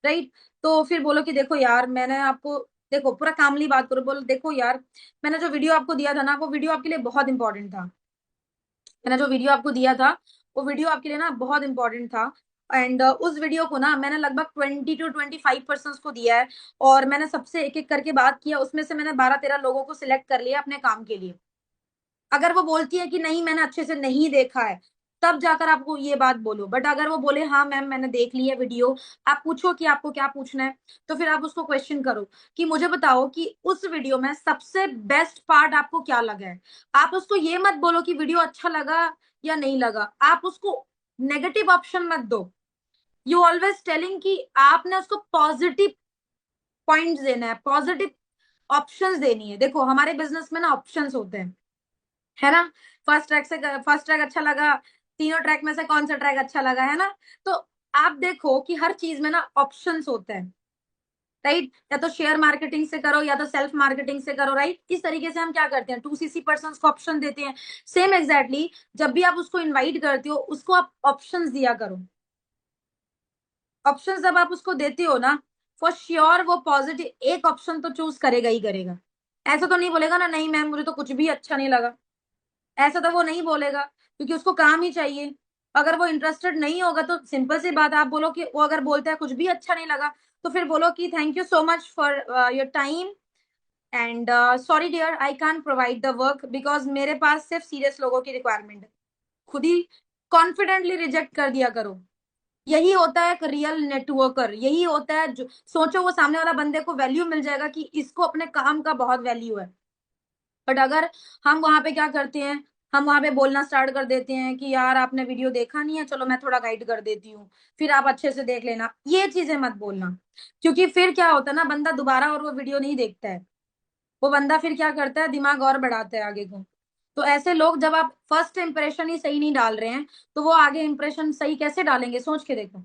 राइट। तो फिर बोलो कि देखो यार मैंने आपको, देखो पूरा कामली बात करो, बोलो देखो यार मैंने जो वीडियो आपको दिया था ना, वो वीडियो आपके लिए बहुत इंपॉर्टेंट था, मैंने जो वीडियो आपको दिया था वो वीडियो आपके लिए ना बहुत इंपॉर्टेंट था, एंड उस वीडियो को ना मैंने लगभग 20 to 25% को दिया है, और मैंने सबसे एक एक करके बात किया, उसमें से मैंने 12-13 लोगों को सिलेक्ट कर लिया अपने काम के लिए। अगर वो बोलती है कि नहीं मैंने अच्छे से नहीं देखा है, तब जाकर आपको ये बात बोलो, बट अगर वो बोले हाँ मैम मैंने देख ली है वीडियो, आप पूछो कि आपको क्या पूछना है, तो फिर आप उसको क्वेश्चन करो कि मुझे बताओ कि उस वीडियो में सबसे बेस्ट पार्ट आपको क्या लगा है। आप उसको ये मत बोलो कि वीडियो अच्छा लगा या नहीं लगा, आप उसको नेगेटिव ऑप्शन मत दो, यू ऑलवेज टेलिंग कि आपने उसको पॉजिटिव पॉइंट्स देना है, पॉजिटिव ऑप्शंस देनी है। देखो हमारे बिजनेस में ना ऑप्शंस होते हैं, है ना, फर्स्ट ट्रैक अच्छा लगा, तीनों ट्रैक में से कौन सा ट्रैक अच्छा लगा, है ना। तो आप देखो कि हर चीज में ना ऑप्शंस होते हैं, राइट, या तो शेयर मार्केटिंग से करो या तो सेल्फ मार्केटिंग से करो, राइट। इस तरीके से हम क्या करते हैं, 2CC पर्सन को ऑप्शन देते हैं। सेम एग्जैक्टली जब भी आप उसको इन्वाइट करते हो, उसको आप ऑप्शंस दिया करो, ऑप्शंस जब आप उसको देते हो ना, फॉर श्योर वो पॉजिटिव एक ऑप्शन तो चूज करेगा ही करेगा। ऐसा तो नहीं बोलेगा ना नहीं मैम मुझे तो कुछ भी अच्छा नहीं लगा, ऐसा तो वो नहीं बोलेगा, क्योंकि उसको काम ही चाहिए। अगर वो इंटरेस्टेड नहीं होगा तो सिंपल सी बात, आप बोलो कि वो अगर बोलता है कुछ भी अच्छा नहीं लगा, तो फिर बोलो कि thank you so much for your time, and sorry dear I can't provide the work because मेरे पास सिर्फ सीरियस लोगों की रिक्वायरमेंट है। खुद ही कॉन्फिडेंटली रिजेक्ट कर दिया करो, यही होता है एक रियल नेटवर्कर, यही होता है जो सोचो वो सामने वाला बंदे को वैल्यू मिल जाएगा कि इसको अपने काम का बहुत वैल्यू है। बट अगर हम वहां पे क्या करते हैं, हम वहां पे बोलना स्टार्ट कर देते हैं कि यार आपने वीडियो देखा नहीं है, चलो मैं थोड़ा गाइड कर देती हूँ, फिर आप अच्छे से देख लेना, ये चीजें मत बोलना, क्योंकि फिर क्या होता है ना, बंदा दोबारा और वो वीडियो नहीं देखता है, वो बंदा फिर क्या करता है, दिमाग और बढ़ाता है आगे को। तो ऐसे लोग, जब आप फर्स्ट इंप्रेशन ही सही नहीं डाल रहे हैं, तो वो आगे इंप्रेशन सही कैसे डालेंगे, सोच के देखो।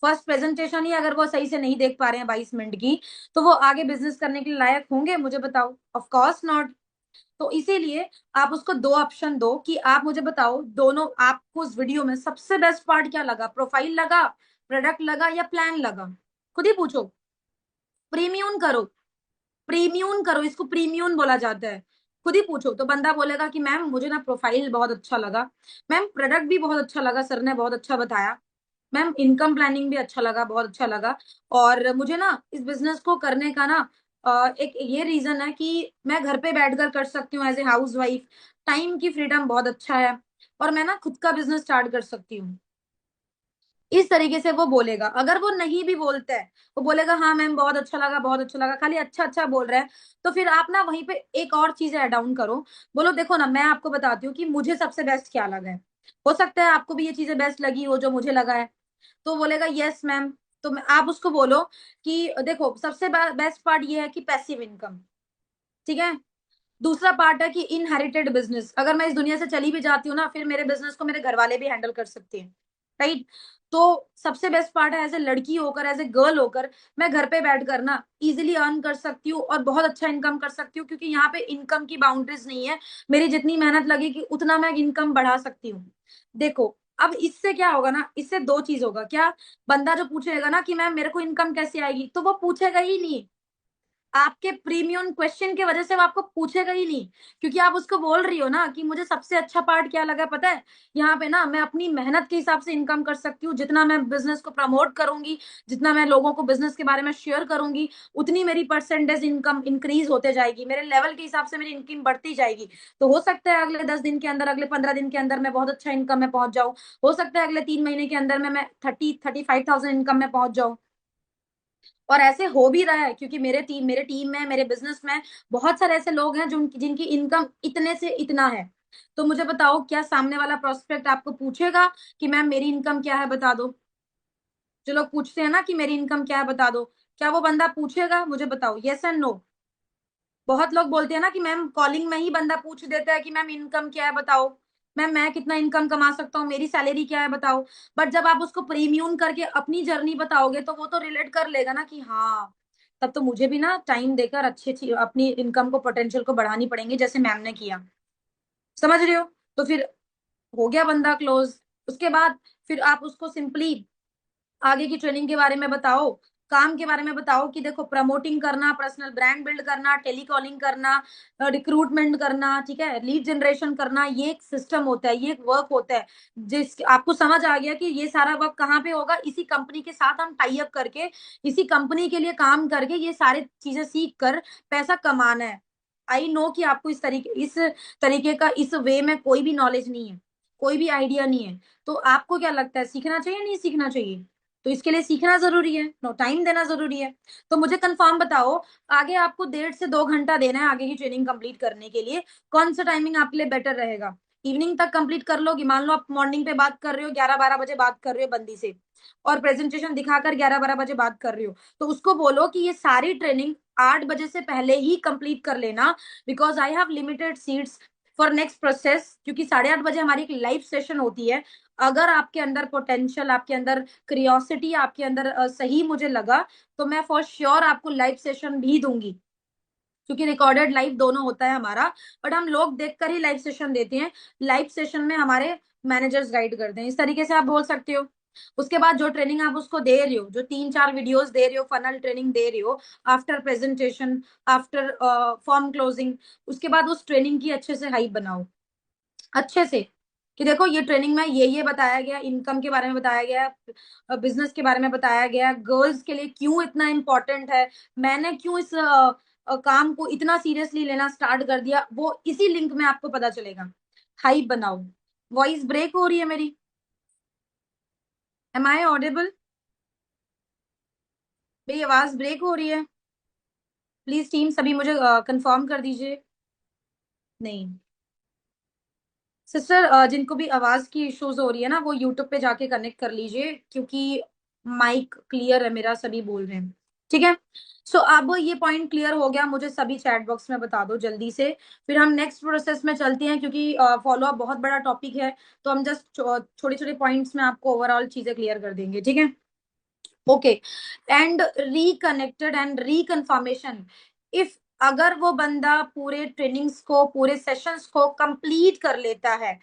फर्स्ट प्रेजेंटेशन ही अगर वो सही से नहीं देख पा रहे हैं 22 मिनट की, तो वो आगे बिजनेस करने के लिए लायक होंगे, मुझे बताओ, ऑफ कोर्स नॉट। तो इसीलिए आप उसको दो ऑप्शन दो कि आप मुझे बताओ दोनों आपको उस वीडियो में सबसे बेस्ट पार्ट क्या लगा, प्रोफाइल लगा, प्रोडक्ट लगा या प्लान लगा। खुद ही पूछो, प्रीमियम करो, प्रीमियम करो, इसको प्रीमियम बोला जाता है। खुद ही पूछो तो बंदा बोलेगा कि मैम मुझे ना प्रोफाइल बहुत अच्छा लगा, मैम प्रोडक्ट भी बहुत अच्छा लगा, सर ने बहुत अच्छा बताया, मैम इनकम प्लानिंग भी अच्छा लगा, बहुत अच्छा लगा, और मुझे ना इस बिजनेस को करने का ना एक ये रीजन है कि मैं घर पे बैठकर कर सकती हूँ as a housewife, time की फ्रीडम बहुत अच्छा है, और मैं ना खुद का बिजनेस स्टार्ट कर सकती हूँ। इस तरीके से वो बोलेगा। अगर वो नहीं भी बोलता है, वो बोलेगा हाँ मैम बहुत अच्छा लगा, बहुत अच्छा लगा, खाली अच्छा अच्छा बोल रहा है, तो फिर आप ना वहीं पे एक और चीज ऐड ऑन करो। बोलो देखो ना मैं आपको बताती हूँ कि मुझे सबसे बेस्ट क्या लगा है, हो सकता है आपको भी ये चीजें बेस्ट लगी हो जो मुझे लगा है। तो बोलेगा यस मैम। तो आप उसको बोलो कि देखो सबसे बेस्ट पार्ट ये है कि पैसिव इनकम, ठीक है। दूसरा पार्ट है कि इनहेरिटेड बिजनेस, अगर मैं इस दुनिया से चली भी जाती हूँ ना, फिर मेरे बिजनेस को मेरे घर वाले भी हैंडल कर सकते हैं, राइट। तो सबसे बेस्ट पार्ट है एज ए लड़की होकर, एज ए गर्ल होकर, मैं घर पे बैठ कर ना इजिली अर्न कर सकती हूँ और बहुत अच्छा इनकम कर सकती हूँ, क्योंकि यहाँ पे इनकम की बाउंड्रीज नहीं है। मेरी जितनी मेहनत लगेगी उतना मैं इनकम बढ़ा सकती हूँ। देखो अब इससे क्या होगा ना, इससे दो चीज होगा क्या, बंदा जो पूछेगा ना कि मैम मेरे को इनकम कैसे आएगी, तो वो पूछेगा ही नहीं। आपके प्रीमियम क्वेश्चन की वजह से वो आपको पूछेगा ही नहीं, क्योंकि आप उसको बोल रही हो ना कि मुझे सबसे अच्छा पार्ट क्या लगा पता है, यहाँ पे ना मैं अपनी मेहनत के हिसाब से इनकम कर सकती हूँ, जितना मैं बिजनेस को प्रमोट करूंगी, जितना मैं लोगों को बिजनेस के बारे में शेयर करूंगी, उतनी मेरी परसेंटेज इनकम इंक्रीज होते जाएगी, मेरे लेवल के हिसाब से मेरी इनकम बढ़ती जाएगी। तो हो सकता है अगले 10 दिन के अंदर, अगले 15 दिन के अंदर मैं बहुत अच्छा इनकम में पहुंच जाऊं, हो सकता है अगले 3 महीने के अंदर मैं 30-35 थाउजेंड इनकम में पहुंच जाऊं। और ऐसे हो भी रहा है, क्योंकि मेरे टीम में, मेरे बिजनेस में बहुत सारे ऐसे लोग हैं जो जिनकी इनकम इतने से इतना है। तो मुझे बताओ क्या सामने वाला प्रोस्पेक्ट आपको पूछेगा कि मैम मेरी इनकम क्या है बता दो। जो लोग पूछते हैं ना कि मेरी इनकम क्या है बता दो, क्या वो बंदा पूछेगा, मुझे बताओ यस एंड नो। बहुत लोग बोलते हैं ना कि मैम कॉलिंग में ही बंदा पूछ देता है कि मैम इनकम क्या है बताओ, मैम मैं कितना इनकम कमा सकता हूँ, मेरी सैलरी क्या है बताओ। बट जब आप उसको प्रीमियम करके अपनी जर्नी बताओगे तो वो तो रिलेट कर लेगा ना कि हाँ, तब तो मुझे भी ना टाइम देकर अच्छी अच्छी अपनी इनकम को, पोटेंशियल को बढ़ानी पड़ेंगी, जैसे मैम ने किया। समझ रहे हो। तो फिर हो गया बंदा क्लोज। उसके बाद फिर आप उसको सिंपली आगे की ट्रेनिंग के बारे में बताओ, काम के बारे में बताओ कि देखो प्रमोटिंग करना, पर्सनल ब्रांड बिल्ड करना, टेलीकॉलिंग करना, रिक्रूटमेंट करना, ठीक है, लीड जनरेशन करना, ये एक सिस्टम होता है, ये एक वर्क होता है। जिस आपको समझ आ गया कि ये सारा वर्क कहाँ पे होगा, इसी कंपनी के साथ हम टाई अप करके, इसी कंपनी के लिए काम करके ये सारी चीजें सीख कर पैसा कमाना है। आई नो कि आपको इस तरीके का, इस वे में कोई भी नॉलेज नहीं है, कोई भी आइडिया नहीं है। तो आपको क्या लगता है, सीखना चाहिए नहीं सीखना चाहिए। तो इसके लिए सीखना जरूरी है, नो टाइम देना जरूरी है। तो मुझे कंफर्म बताओ, आगे आपको 1.5 से 2 घंटा देना है आगे की ट्रेनिंग कंप्लीट करने के लिए, कौन सा टाइमिंग आपके लिए बेटर रहेगा। इवनिंग तक कंप्लीट कर लोगी, मान लो आप मॉर्निंग पे बात कर रहे हो, 11-12 बजे बात कर रहे हो बंदी से, और प्रेजेंटेशन दिखाकर 11-12 बजे बात कर रहे हो, तो उसको बोलो कि ये सारी ट्रेनिंग 8 बजे से पहले ही कंप्लीट कर लेना, because I have limited seats for next process, क्योंकि 8:30 बजे हमारी एक लाइव सेशन होती है। अगर आपके अंदर पोटेंशियल, आपके अंदर क्रियोसिटी, आपके अंदर सही मुझे लगा, तो मैं फॉर श्योर आपको लाइव सेशन भी दूंगी, क्योंकि रिकॉर्डेड लाइव दोनों होता है हमारा। बट हम लोग देखकर ही लाइव सेशन देते हैं, लाइव सेशन में हमारे मैनेजर्स गाइड करते हैं, इस तरीके से आप बोल सकते हो। उसके बाद जो ट्रेनिंग आप उसको दे रहे हो, जो 3-4 वीडियोस दे रहे हो, फनल ट्रेनिंग दे रहे हो, after presentation, after form closing, उसके बाद उस ट्रेनिंग की अच्छे से हाइप बनाओ, अच्छे से, कि देखो ये ट्रेनिंग में ये बताया गया, इनकम के बारे में बताया गया, बिजनेस के बारे में बताया गया, गर्ल्स के लिए क्यों इतना इंपॉर्टेंट है, मैंने क्यों इस काम को इतना सीरियसली लेना स्टार्ट कर दिया, वो इसी लिंक में आपको पता चलेगा। हाइप बनाओ। वॉइस ब्रेक हो रही है मेरी, एम आई ऑडिबल, मेरी आवाज ब्रेक हो रही है। प्लीज टीम सभी मुझे कंफर्म कर दीजिए। नहीं सिस्टर, जिनको भी आवाज की इश्यूज हो रही है ना, वो यूट्यूब पे जाके कनेक्ट कर लीजिए, क्योंकि माइक क्लियर है मेरा, सभी बोल रहे हैं, ठीक है। सो अब ये पॉइंट क्लियर हो गया, मुझे सभी चैट बॉक्स में बता दो जल्दी से, फिर हम नेक्स्ट प्रोसेस में चलते हैं, क्योंकि फॉलो अप बहुत बड़ा टॉपिक है। तो हम जस्ट छोटे छोटे पॉइंट्स में आपको ओवरऑल चीजें क्लियर कर देंगे, ठीक है। Okay. And reconnected and reconfirmation, if अगर वो बंदा पूरे ट्रेनिंग्स को, पूरे सेशंस को कंप्लीट कर लेता है,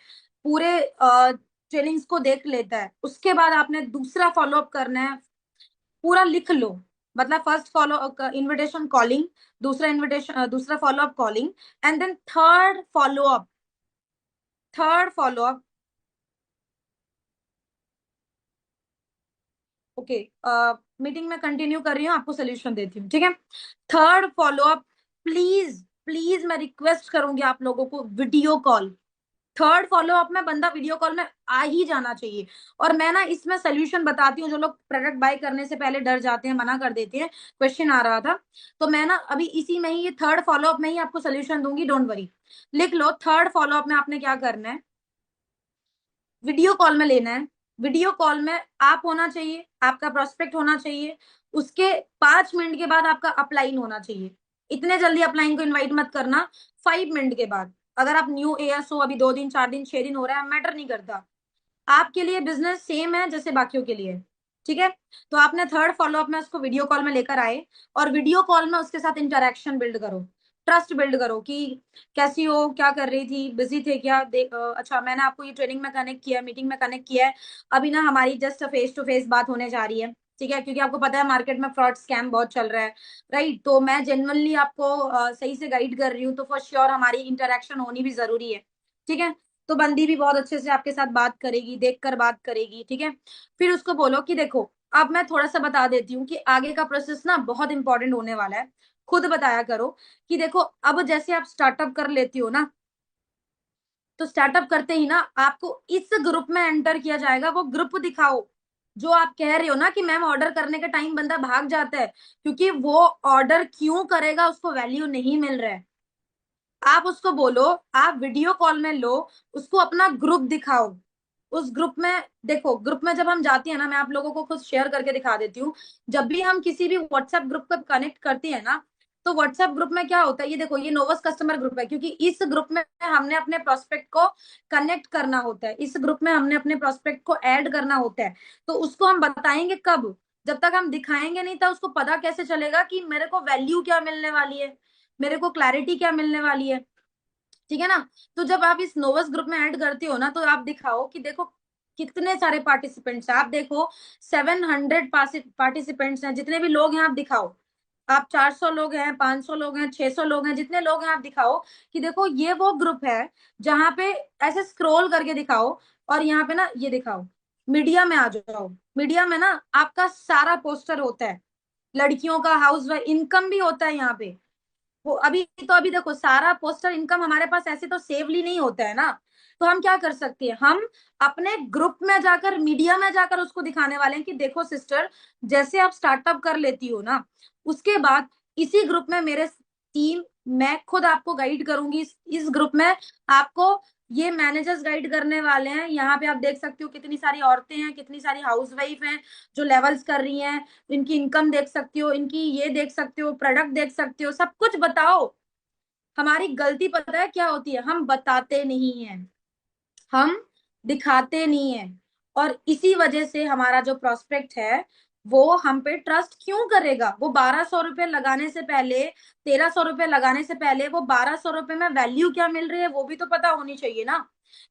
पूरे ट्रेनिंग्स को देख लेता है, उसके बाद आपने दूसरा फॉलो अप करना है। पूरा लिख लो, मतलब फर्स्ट फॉलो इनविटेशन कॉलिंग, दूसरा इनविटेशन, दूसरा follow up calling, and then third follow up, third follow up. Okay, meeting में कंटिन्यू कर रही हूँ, आपको सोल्यूशन देती हूँ, ठीक है। Third follow up, please please मैं रिक्वेस्ट करूंगी आप लोगों को, video call. Third follow up में बंदा वीडियो कॉल में आ ही जाना चाहिए। और मैं ना इसमें सोल्यूशन बताती हूँ, जो लोग प्रोडक्ट बाय करने से पहले डर जाते हैं, मना कर देते हैं, क्वेश्चन आ रहा था, तो मैं ना अभी इसी में ही, ये थर्ड फॉलो अप में ही आपको सोल्यूशन दूंगी, डोंट वरी। लिख लो, थर्ड फॉलो अप में आपने क्या करना है, वीडियो कॉल में लेना है। वीडियो कॉल में आप होना चाहिए, आपका प्रोस्पेक्ट होना चाहिए, उसके 5 मिनट के बाद आपका अपलाइन होना चाहिए। इतने जल्दी अपलाइन को इनवाइट मत करना, 5 मिनट के बाद। अगर आप न्यू एएस हो, अभी 2 दिन 4 दिन 6 दिन हो रहा है, मैटर नहीं करता, आपके लिए बिजनेस सेम है जैसे बाकियों के लिए, ठीक है। तो आपने थर्ड फॉलो अप में उसको वीडियो कॉल में लेकर आए, और वीडियो कॉल में उसके साथ इंटरेक्शन बिल्ड करो, ट्रस्ट बिल्ड करो कि कैसी हो, क्या कर रही थी, बिजी थे क्या, देख अच्छा मैंने आपको ये ट्रेनिंग में कनेक्ट किया है, मीटिंग में कनेक्ट किया है, अभी ना हमारी जस्ट फेस टू फेस बात होने जा रही है, ठीक है, क्योंकि आपको पता है मार्केट में फ्रॉड स्कैम बहुत चल रहा है, राइट। तो मैं जेन्युइनली आपको सही से गाइड कर रही हूँ, तो फॉर श्योर हमारी इंटरेक्शन होनी भी जरूरी है, ठीक है। तो बंदी भी बहुत अच्छे से आपके साथ बात करेगी, देखकर बात करेगी, ठीक है। फिर उसको बोलो कि देखो, अब मैं थोड़ा सा बता देती हूँ कि आगे का प्रोसेस ना बहुत इंपॉर्टेंट होने वाला है, खुद बताया करो कि देखो, अब जैसे आप स्टार्टअप कर लेती हो ना, तो स्टार्टअप करते ही ना आपको इस ग्रुप में एंटर किया जाएगा, वो ग्रुप दिखाओ। जो आप कह रहे हो ना कि मैम ऑर्डर करने के टाइम बंदा भाग जाता है, क्योंकि वो ऑर्डर क्यों करेगा, उसको वैल्यू नहीं मिल रहा है। आप उसको बोलो, आप वीडियो कॉल में लो, उसको अपना ग्रुप दिखाओ। उस ग्रुप में देखो, ग्रुप में जब हम जाते हैं ना, मैं आप लोगों को खुद शेयर करके दिखा देती हूँ, जब भी हम किसी भी व्हाट्सएप ग्रुप को कनेक्ट करते हैं ना, तो व्हाट्सएप ग्रुप में क्या होता है, ये देखो, ये नोवस कस्टमर ग्रुप है, क्योंकि इस ग्रुप में हमने अपने प्रोस्पेक्ट को कनेक्ट करना होता है, इस ग्रुप में हमने अपने प्रोस्पेक्ट को ऐड करना होता है। तो उसको हम बताएंगे कब, जब तक हम दिखाएंगे नहीं, तो उसको पता कैसे चलेगा कि मेरे को वैल्यू क्या मिलने वाली है, मेरे को क्लैरिटी क्या मिलने वाली है, ठीक है ना। तो जब आप इस नोवस ग्रुप में ऐड करते हो ना, तो आप दिखाओ कि देखो कितने सारे पार्टिसिपेंट्स हैं, आप देखो 700 पार्टिसिपेंट्स हैं, जितने भी लोग हैं आप दिखाओ, आप 400 लोग हैं, 500 लोग हैं, 600 लोग हैं, जितने लोग हैं आप दिखाओ कि देखो ये वो ग्रुप है, जहां पे ऐसे स्क्रॉल करके दिखाओ, और यहाँ पे ना ये दिखाओ, मीडिया में आ जाओ। मीडिया में ना आपका सारा पोस्टर होता है, लड़कियों का हाउस वाइफ इनकम भी होता है यहाँ पे। वो अभी तो अभी देखो, सारा पोस्टर इनकम हमारे पास ऐसे तो सेवली नहीं होता है ना। तो हम क्या कर सकते हैं, हम अपने ग्रुप में जाकर, मीडिया में जाकर उसको दिखाने वाले हैं कि देखो सिस्टर, जैसे आप स्टार्टअप कर लेती हो ना, उसके बाद इसी ग्रुप में मेरे टीम, मैं खुद आपको गाइड करूंगी, इस ग्रुप में आपको ये मैनेजर्स गाइड करने वाले हैं। यहाँ पे आप देख सकते हो कितनी सारी औरतें हैं, कितनी सारी हाउसवाइफ हैं जो लेवल्स कर रही हैं, इनकी इनकम देख सकते हो, इनकी ये देख सकते हो, प्रोडक्ट देख सकते हो, सब कुछ बताओ। हमारी गलती पता है क्या होती है, हम बताते नहीं हैं, हम दिखाते नहीं है, और इसी वजह से हमारा जो प्रोस्पेक्ट है वो हम पे ट्रस्ट क्यों करेगा। वो 1200 रुपए लगाने से पहले, 1300 रुपए लगाने से पहले, वो 1200 रुपए में वैल्यू क्या मिल रही है वो भी तो पता होनी चाहिए ना,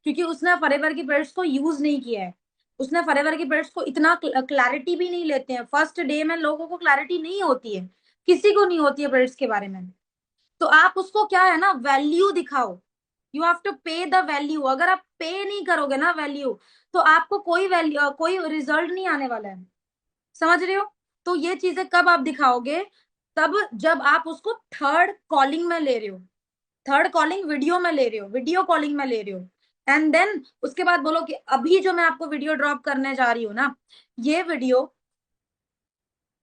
क्योंकि उसने फॉरएवर की प्रोडक्ट्स को यूज नहीं किया है, उसने फॉरएवर की प्रोडक्ट्स को इतना क्लैरिटी भी नहीं लेते हैं, फर्स्ट डे में लोगों को क्लैरिटी नहीं होती है, किसी को नहीं होती है प्रोडक्ट्स के बारे में। तो आप उसको क्या है ना, वैल्यू दिखाओ, यू हैव टू पे द वैल्यू। अगर आप पे नहीं करोगे ना वैल्यू, तो आपको कोई वैल्यू, कोई रिजल्ट नहीं आने वाला है, समझ रहे हो। तो ये चीजें कब आप दिखाओगे, तब जब आप उसको थर्ड कॉलिंग में ले रहे हो, थर्ड कॉलिंग वीडियो में ले रहे हो, वीडियो कॉलिंग में ले रहे हो, एंड देन उसके बाद बोलो कि अभी जो मैं आपको वीडियो ड्रॉप करने जा रही हूँ ना, ये वीडियो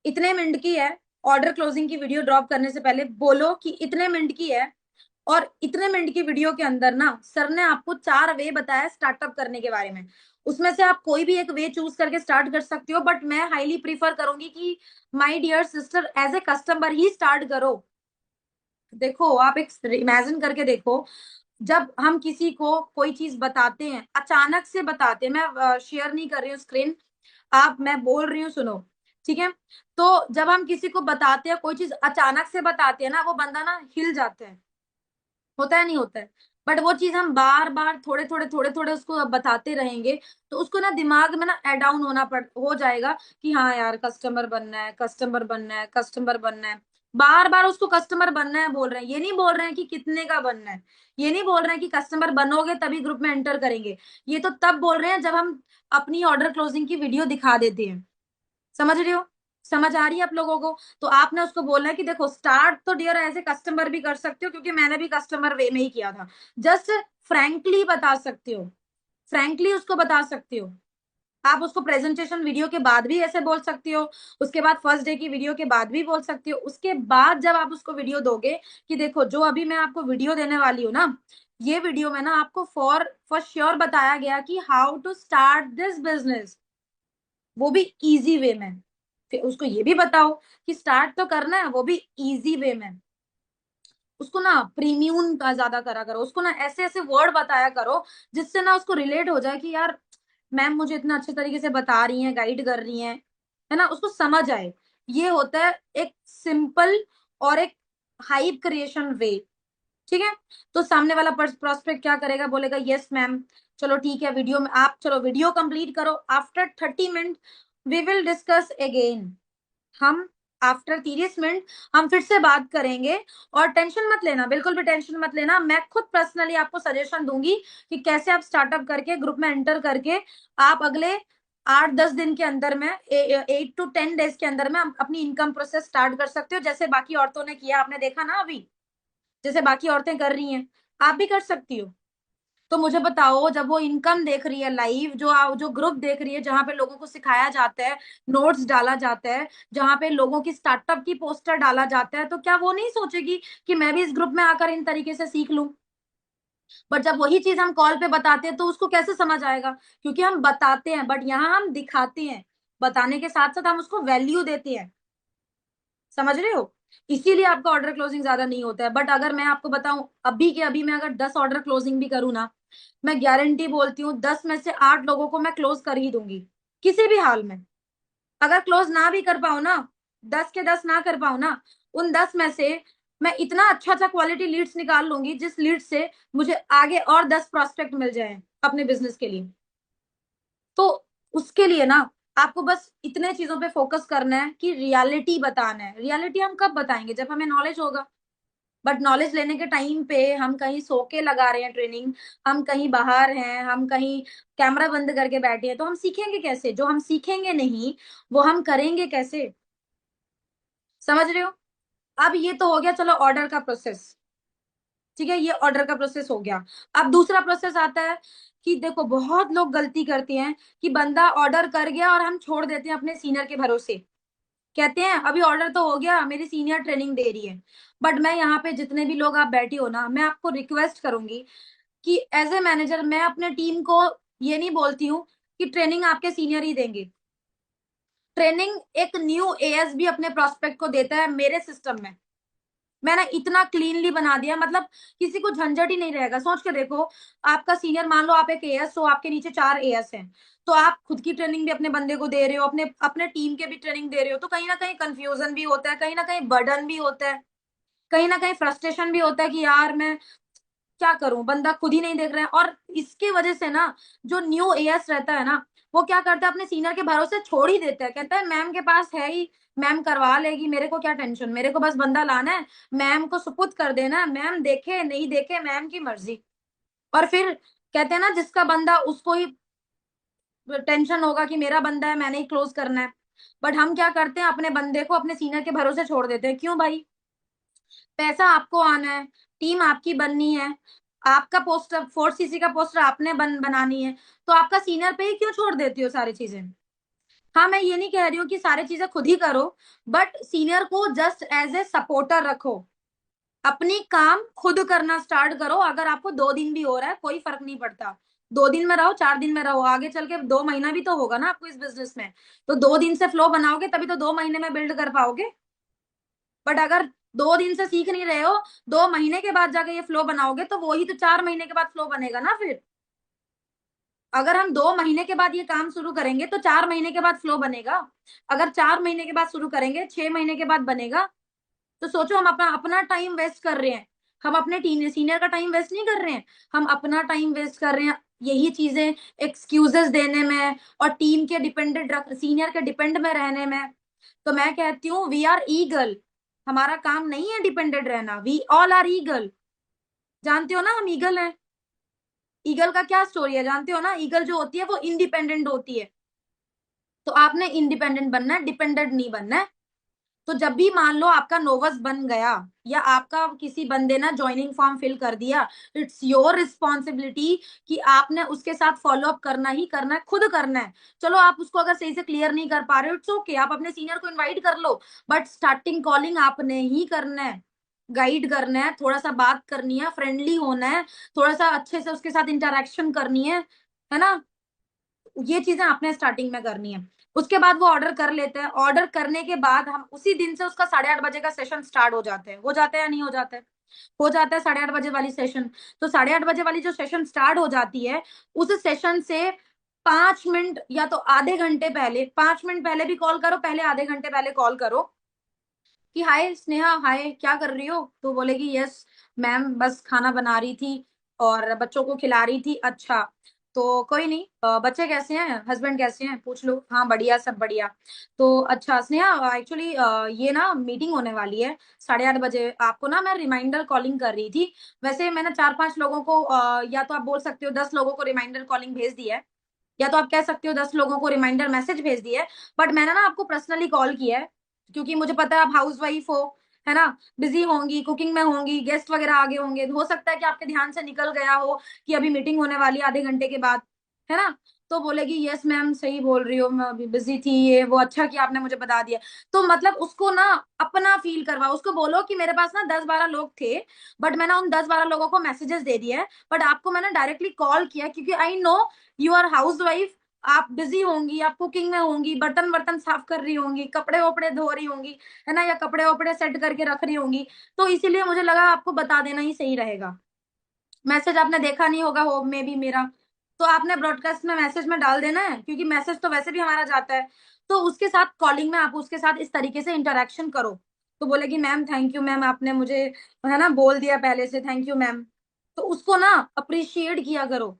इतने मिनट की है। ऑर्डर क्लोजिंग की वीडियो ड्रॉप करने से पहले बोलो कि इतने मिनट की है, और इतने मिनट की वीडियो के अंदर ना सर ने आपको 4 वे बताया स्टार्टअप करने के बारे में, उसमें से आप कोई भी एक वे चूज करके स्टार्ट कर सकते हो, बट मैं हाईली प्रीफर करूंगी कि my dear sister, as a customer ही स्टार्ट करो। देखो, आप एक इमेजिन करके देखो, जब हम किसी को कोई चीज बताते हैं, अचानक से बताते हैं, मैं शेयर नहीं कर रही हूँ स्क्रीन, आप, मैं बोल रही हूँ सुनो, ठीक है। तो जब हम किसी को बताते हैं, कोई चीज अचानक से बताते हैं ना, वो बंदा ना हिल जाता है, होता है नहीं होता है। बट वो चीज हम बार बार थोड़े थोड़े थोड़े थोड़े उसको बताते रहेंगे, तो उसको ना दिमाग में ना एड डाउन हो जाएगा कि हाँ यार कस्टमर बनना है, कस्टमर बनना है, कस्टमर बनना है। बार बार उसको कस्टमर बनना है बोल रहे हैं, ये नहीं बोल रहे हैं कि कितने का बनना है, ये नहीं बोल रहे हैं कि कस्टमर बनोगे तभी ग्रुप में एंटर करेंगे। ये तो तब बोल रहे हैं जब हम अपनी ऑर्डर क्लोजिंग की वीडियो दिखा देते हैं। समझ रहे हो? समझ आ रही है आप लोगों को? तो आपने उसको बोलना है कि देखो स्टार्ट तो डियर एज ए कस्टमर भी कर सकते हो, क्योंकि मैंने भी कस्टमर वे में ही किया था। जस्ट फ्रैंकली बता सकते हो, फ्रैंकली उसको बता सकते हो। आप उसको प्रेजेंटेशन वीडियो के बाद भी ऐसे बोल सकती हो, उसके बाद फर्स्ट डे की वीडियो के बाद भी बोल सकती हो। उसके बाद जब आप उसको वीडियो दोगे कि देखो जो अभी मैं आपको वीडियो देने वाली हूँ ना, ये वीडियो में ना आपको फॉर श्योर बताया गया कि how to start this business, वो भी इजी वे में। फिर उसको ये भी बताओ कि स्टार्ट तो करना है, वो भी इजी वे में। उसको ना प्रीमियम का ज्यादा करा करो, उसको ना ऐसे ऐसे वर्ड बताया करो जिससे ना उसको रिलेट हो जाए कि यार मैम मुझे इतना अच्छे तरीके से बता रही हैं, गाइड कर रही हैं, है ना, उसको समझ आए। ये होता है एक सिंपल और एक हाइप क्रिएशन वे। ठीक है। तो सामने वाला प्रोस्पेक्ट क्या करेगा, बोलेगा यस मैम, चलो ठीक है, वीडियो में आप चलो वीडियो कंप्लीट करो, after 30 minute we will discuss again. हम आफ्टर 30 मिनट हम फिर से बात करेंगे। और टेंशन मत लेना, बिल्कुल भी टेंशन मत लेना, मैं खुद पर्सनली आपको सजेशन दूंगी कि कैसे आप स्टार्टअप करके ग्रुप में एंटर करके आप अगले 8-10 दिन के अंदर में 8 to 10 डेज के अंदर में अपनी इनकम प्रोसेस स्टार्ट कर सकते हो, जैसे बाकी औरतों ने किया, आपने देखा ना अभी, जैसे बाकी औरतें कर रही हैं, आप भी कर सकती हो। तो मुझे बताओ, जब वो इनकम देख रही है लाइव, जो ग्रुप देख रही है जहां पे लोगों को सिखाया जाता है, नोट्स डाला जाता है, जहां पे लोगों की स्टार्टअप की पोस्टर डाला जाता है, तो क्या वो नहीं सोचेगी कि मैं भी इस ग्रुप में आकर इन तरीके से सीख लूं? बट जब वही चीज हम कॉल पे बताते हैं तो उसको कैसे समझ आएगा? क्योंकि हम बताते हैं, बट यहाँ हम दिखाते हैं। बताने के साथ साथ हम उसको वैल्यू देते हैं। समझ रहे हो? इसीलिए आपका ऑर्डर क्लोजिंग ज्यादा नहीं होता है। बट अगर मैं आपको बताऊं, अभी के अभी मैं अगर 10 ऑर्डर क्लोजिंग भी करूँ ना, मैं गारंटी बोलती हूँ 10 में से 8 लोगों को मैं क्लोज कर ही दूंगी, किसी भी हाल में। अगर क्लोज ना भी कर पाऊ ना, 10 के 10 ना कर पाऊ ना, उन 10 में से मैं इतना अच्छा अच्छा क्वालिटी लीड्स निकाल लूंगी जिस लीड से मुझे आगे और 10 प्रॉस्पेक्ट मिल जाए अपने बिजनेस के लिए। तो उसके लिए ना आपको बस इतने चीजों पे फोकस करना है कि रियलिटी बताना है। रियलिटी हम कब बताएंगे? जब हमें नॉलेज होगा। बट नॉलेज लेने के टाइम पे हम कहीं सो के लगा रहे हैं ट्रेनिंग, हम कहीं बाहर हैं, हम कहीं कैमरा बंद करके बैठे हैं, तो हम सीखेंगे कैसे? जो हम सीखेंगे नहीं वो हम करेंगे कैसे? समझ रहे हो? अब ये तो हो गया चलो ऑर्डर का प्रोसेस। ठीक है, ये ऑर्डर का प्रोसेस हो गया। अब दूसरा प्रोसेस आता है कि देखो बहुत लोग गलती करते हैं कि बंदा ऑर्डर कर गया और हम छोड़ देते हैं अपने सीनियर के भरोसे। कहते हैं अभी ऑर्डर तो हो गया, मेरी सीनियर ट्रेनिंग दे रही है। बट मैं यहाँ पे जितने भी लोग आप बैठे हो ना, मैं आपको रिक्वेस्ट करूंगी कि एज ए मैनेजर मैं अपने टीम को ये नहीं बोलती हूँ कि ट्रेनिंग आपके सीनियर ही देंगे। ट्रेनिंग एक न्यू एएस भी अपने प्रोस्पेक्ट को देता है मेरे सिस्टम में। मैंने इतना क्लीनली बना दिया, मतलब किसी को झंझट ही नहीं रहेगा। सोच के देखो, आपका सीनियर, मान लो आप एक एएस हो, आपके नीचे 4 एएस हैं, तो आप खुद की ट्रेनिंग भी अपने बंदे को दे रहे हो, अपने अपने टीम के भी ट्रेनिंग दे रहे हो, तो कहीं ना कहीं कंफ्यूजन भी होता है, कहीं ना कहीं बर्डन भी होता है, कहीं ना कहीं फ्रस्ट्रेशन भी होता है कि यार मैं क्या करूं, बंदा खुद ही नहीं देख रहा है। और इसकी वजह से ना जो न्यू एएस रहता है ना, वो क्या करता है, अपने सीनियर के भरोसे छोड़ ही देता है, कहता है मैम के पास है ही, मैम करवा लेगी, मेरे को क्या टेंशन, मेरे को बस बंदा लाना है, मैम को सुपुर्द कर देना है, मैम देखे नहीं देखे मैम की मर्जी। और फिर कहते हैं ना जिसका बंदा उसको ही टेंशन होगा कि मेरा बंदा है, मैंने ही क्लोज करना है। बट हम क्या करते हैं, अपने बंदे को अपने सीनियर के भरोसे छोड़ देते हैं। क्यों भाई? पैसा आपको आना है, टीम आपकी बननी है, आपका पोस्टर 4 सीसी का पोस्टर आपने बनानी है, तो आपका सीनियर पे ही क्यों छोड़ देती हो सारी चीजें? हाँ, मैं ये नहीं कह रही हूँ कि सारी चीजें खुद ही करो, बट सीनियर को जस्ट एज ए सपोर्टर रखो। अपनी काम खुद करना स्टार्ट करो। अगर आपको 2 दिन भी हो रहा है कोई फर्क नहीं पड़ता, 2 दिन में रहो, 4 दिन में रहो, आगे चल के 2 महीना भी तो होगा ना आपको इस बिजनेस में, तो 2 दिन से फ्लो बनाओगे तभी तो 2 महीने में बिल्ड कर पाओगे। बट अगर 2 दिन से सीख नहीं रहे हो, 2 महीने के बाद जाके ये फ्लो बनाओगे, तो वही तो 4 महीने के बाद फ्लो बनेगा ना फिर। अगर हम 2 महीने के बाद ये काम शुरू करेंगे तो 4 महीने के बाद फ्लो बनेगा। अगर 4 महीने के बाद शुरू करेंगे 6 महीने के बाद बनेगा। तो सोचो, हम अपना अपना टाइम वेस्ट कर रहे हैं। हम अपने सीनियर का टाइम वेस्ट नहीं कर रहे हैं, हम अपना टाइम वेस्ट कर रहे हैं यही चीजें एक्सक्यूजेस देने में और टीम के डिपेंडेंट सीनियर के डिपेंड में रहने में। तो मैं कहती हूँ वी आर ईगल। हमारा काम नहीं है डिपेंडेंट रहना, वी ऑल आर ईगल। जानते हो ना हम ईगल हैं। ईगल का क्या स्टोरी है जानते हो ना? ईगल जो होती है वो इंडिपेंडेंट होती है। तो आपने इंडिपेंडेंट बनना है, डिपेंडेंट नहीं बनना है। तो जब भी मान लो आपका नोवस बन गया या आपका किसी बंदे ने ज्वाइनिंग फॉर्म फिल कर दिया, इट्स योर रिस्पॉन्सिबिलिटी कि आपने उसके साथ फॉलो अप करना ही करना है, खुद करना है। चलो आप उसको अगर सही से क्लियर नहीं कर पा रहे हो, इट्स ओके, आप अपने सीनियर को इनवाइट कर लो, बट स्टार्टिंग कॉलिंग आपने ही करना है, गाइड करना है, थोड़ा सा बात करनी है, फ्रेंडली होना है, थोड़ा सा अच्छे से उसके साथ इंटरेक्शन करनी है ना? ये चीजें आपने स्टार्टिंग में करनी है। उसके बाद वो ऑर्डर कर लेते हैं, ऑर्डर करने के बाद हम उसी दिन से उसका 8:30 बजे का सेशन स्टार्ट हो जाते हैं। हो जाता है या नहीं हो जाता है? हो जाता है 8:30 बजे वाली सेशन। तो 8:30 बजे वाली जो सेशन स्टार्ट हो जाती है, उस सेशन से 5 मिनट या तो आधे घंटे पहले, 5 मिनट पहले भी कॉल करो, पहले आधे घंटे पहले कॉल करो कि हाय स्नेहा, हाय क्या कर रही हो? तो बोलेगी यस मैम, बस खाना बना रही थी और बच्चों को खिला रही थी। अच्छा, तो कोई नहीं, बच्चे कैसे हैं, हस्बैंड कैसे हैं, पूछ लो। हाँ बढ़िया, सब बढ़िया। तो अच्छा स्नेहा, एक्चुअली ये ना मीटिंग होने वाली है 8:30 बजे, आपको ना मैं रिमाइंडर कॉलिंग कर रही थी। वैसे मैंने 4-5 लोगों को या तो आप बोल सकते हो 10 लोगों को रिमाइंडर कॉलिंग भेज दी है, या तो आप कह सकते हो 10 लोगों को रिमाइंडर मैसेज भेज दिया है। बट मैंने ना आपको पर्सनली कॉल किया है क्योंकि मुझे पता है आप हाउस वाइफ हो, है ना, बिजी होंगी, कुकिंग में होंगी, गेस्ट वगैरह आगे होंगे, हो सकता है कि आपके ध्यान से निकल गया हो कि अभी मीटिंग होने वाली है आधे घंटे के बाद, है ना? तो बोलेगी यस मैम, सही बोल रही हो, मैं अभी बिजी थी, ये वो, अच्छा कि आपने मुझे बता दिया। तो मतलब उसको ना अपना फील करवाओ, उसको बोलो कि मेरे पास ना 10-12 लोग थे, बट मैंने उन 10-12 लोगों को मैसेजेस दे दिए, बट आपको मैंने डायरेक्टली कॉल किया क्योंकि I know you are housewife, आप बिजी होंगी, आप कुकिंग में होंगी, बर्तन बर्तन साफ कर रही होंगी, कपड़े वपड़े धो रही होंगी, है ना, या कपड़े वपड़े सेट करके रख रही होंगी। तो इसीलिए मुझे लगा आपको बता देना ही सही रहेगा। मैसेज आपने देखा नहीं होगा हो मे भी मेरा, तो आपने ब्रॉडकास्ट में मैसेज में डाल देना है क्योंकि मैसेज तो वैसे भी हमारा जाता है। तो उसके साथ कॉलिंग में आप उसके साथ इस तरीके से इंटरेक्शन करो। तो बोलेगी मैम थैंक यू मैम, आपने मुझे, है ना, बोल दिया पहले से, थैंक यू मैम। तो उसको ना अप्रिशिएट किया करो,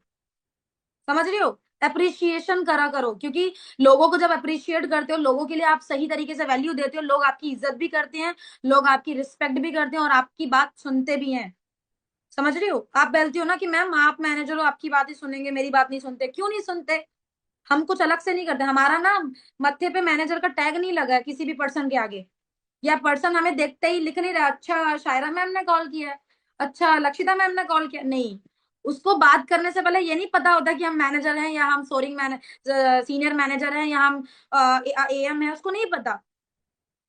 समझ रही हो? अप्रिशिएशन करा करो, क्योंकि लोगों को जब अप्रिशिएट करते हो, लोगों के लिए आप सही तरीके से वैल्यू देते हो, लोग आपकी इज्जत भी करते हैं, लोग आपकी रिस्पेक्ट भी करते हैं और आपकी बात सुनते भी हैं। समझ रही हो? आप बोलती हो ना कि मैम आप मैनेजर हो, आपकी बात ही सुनेंगे, मेरी बात नहीं सुनते। क्यों नहीं सुनते? हम कुछ अलग से नहीं करते, हमारा ना मत्थे पे मैनेजर का टैग नहीं लगा है किसी भी पर्सन के आगे, या पर्सन हमें देखते ही लिख नहीं रहा अच्छा शायरा मैम ने कॉल किया है, अच्छा लक्षिता मैम ने कॉल किया, नहीं। उसको बात करने से पहले ये नहीं पता होता कि हम मैनेजर हैं या हम सोरिंग मैनेजर, सीनियर मैनेजर हैं या हम एएम है, उसको नहीं पता।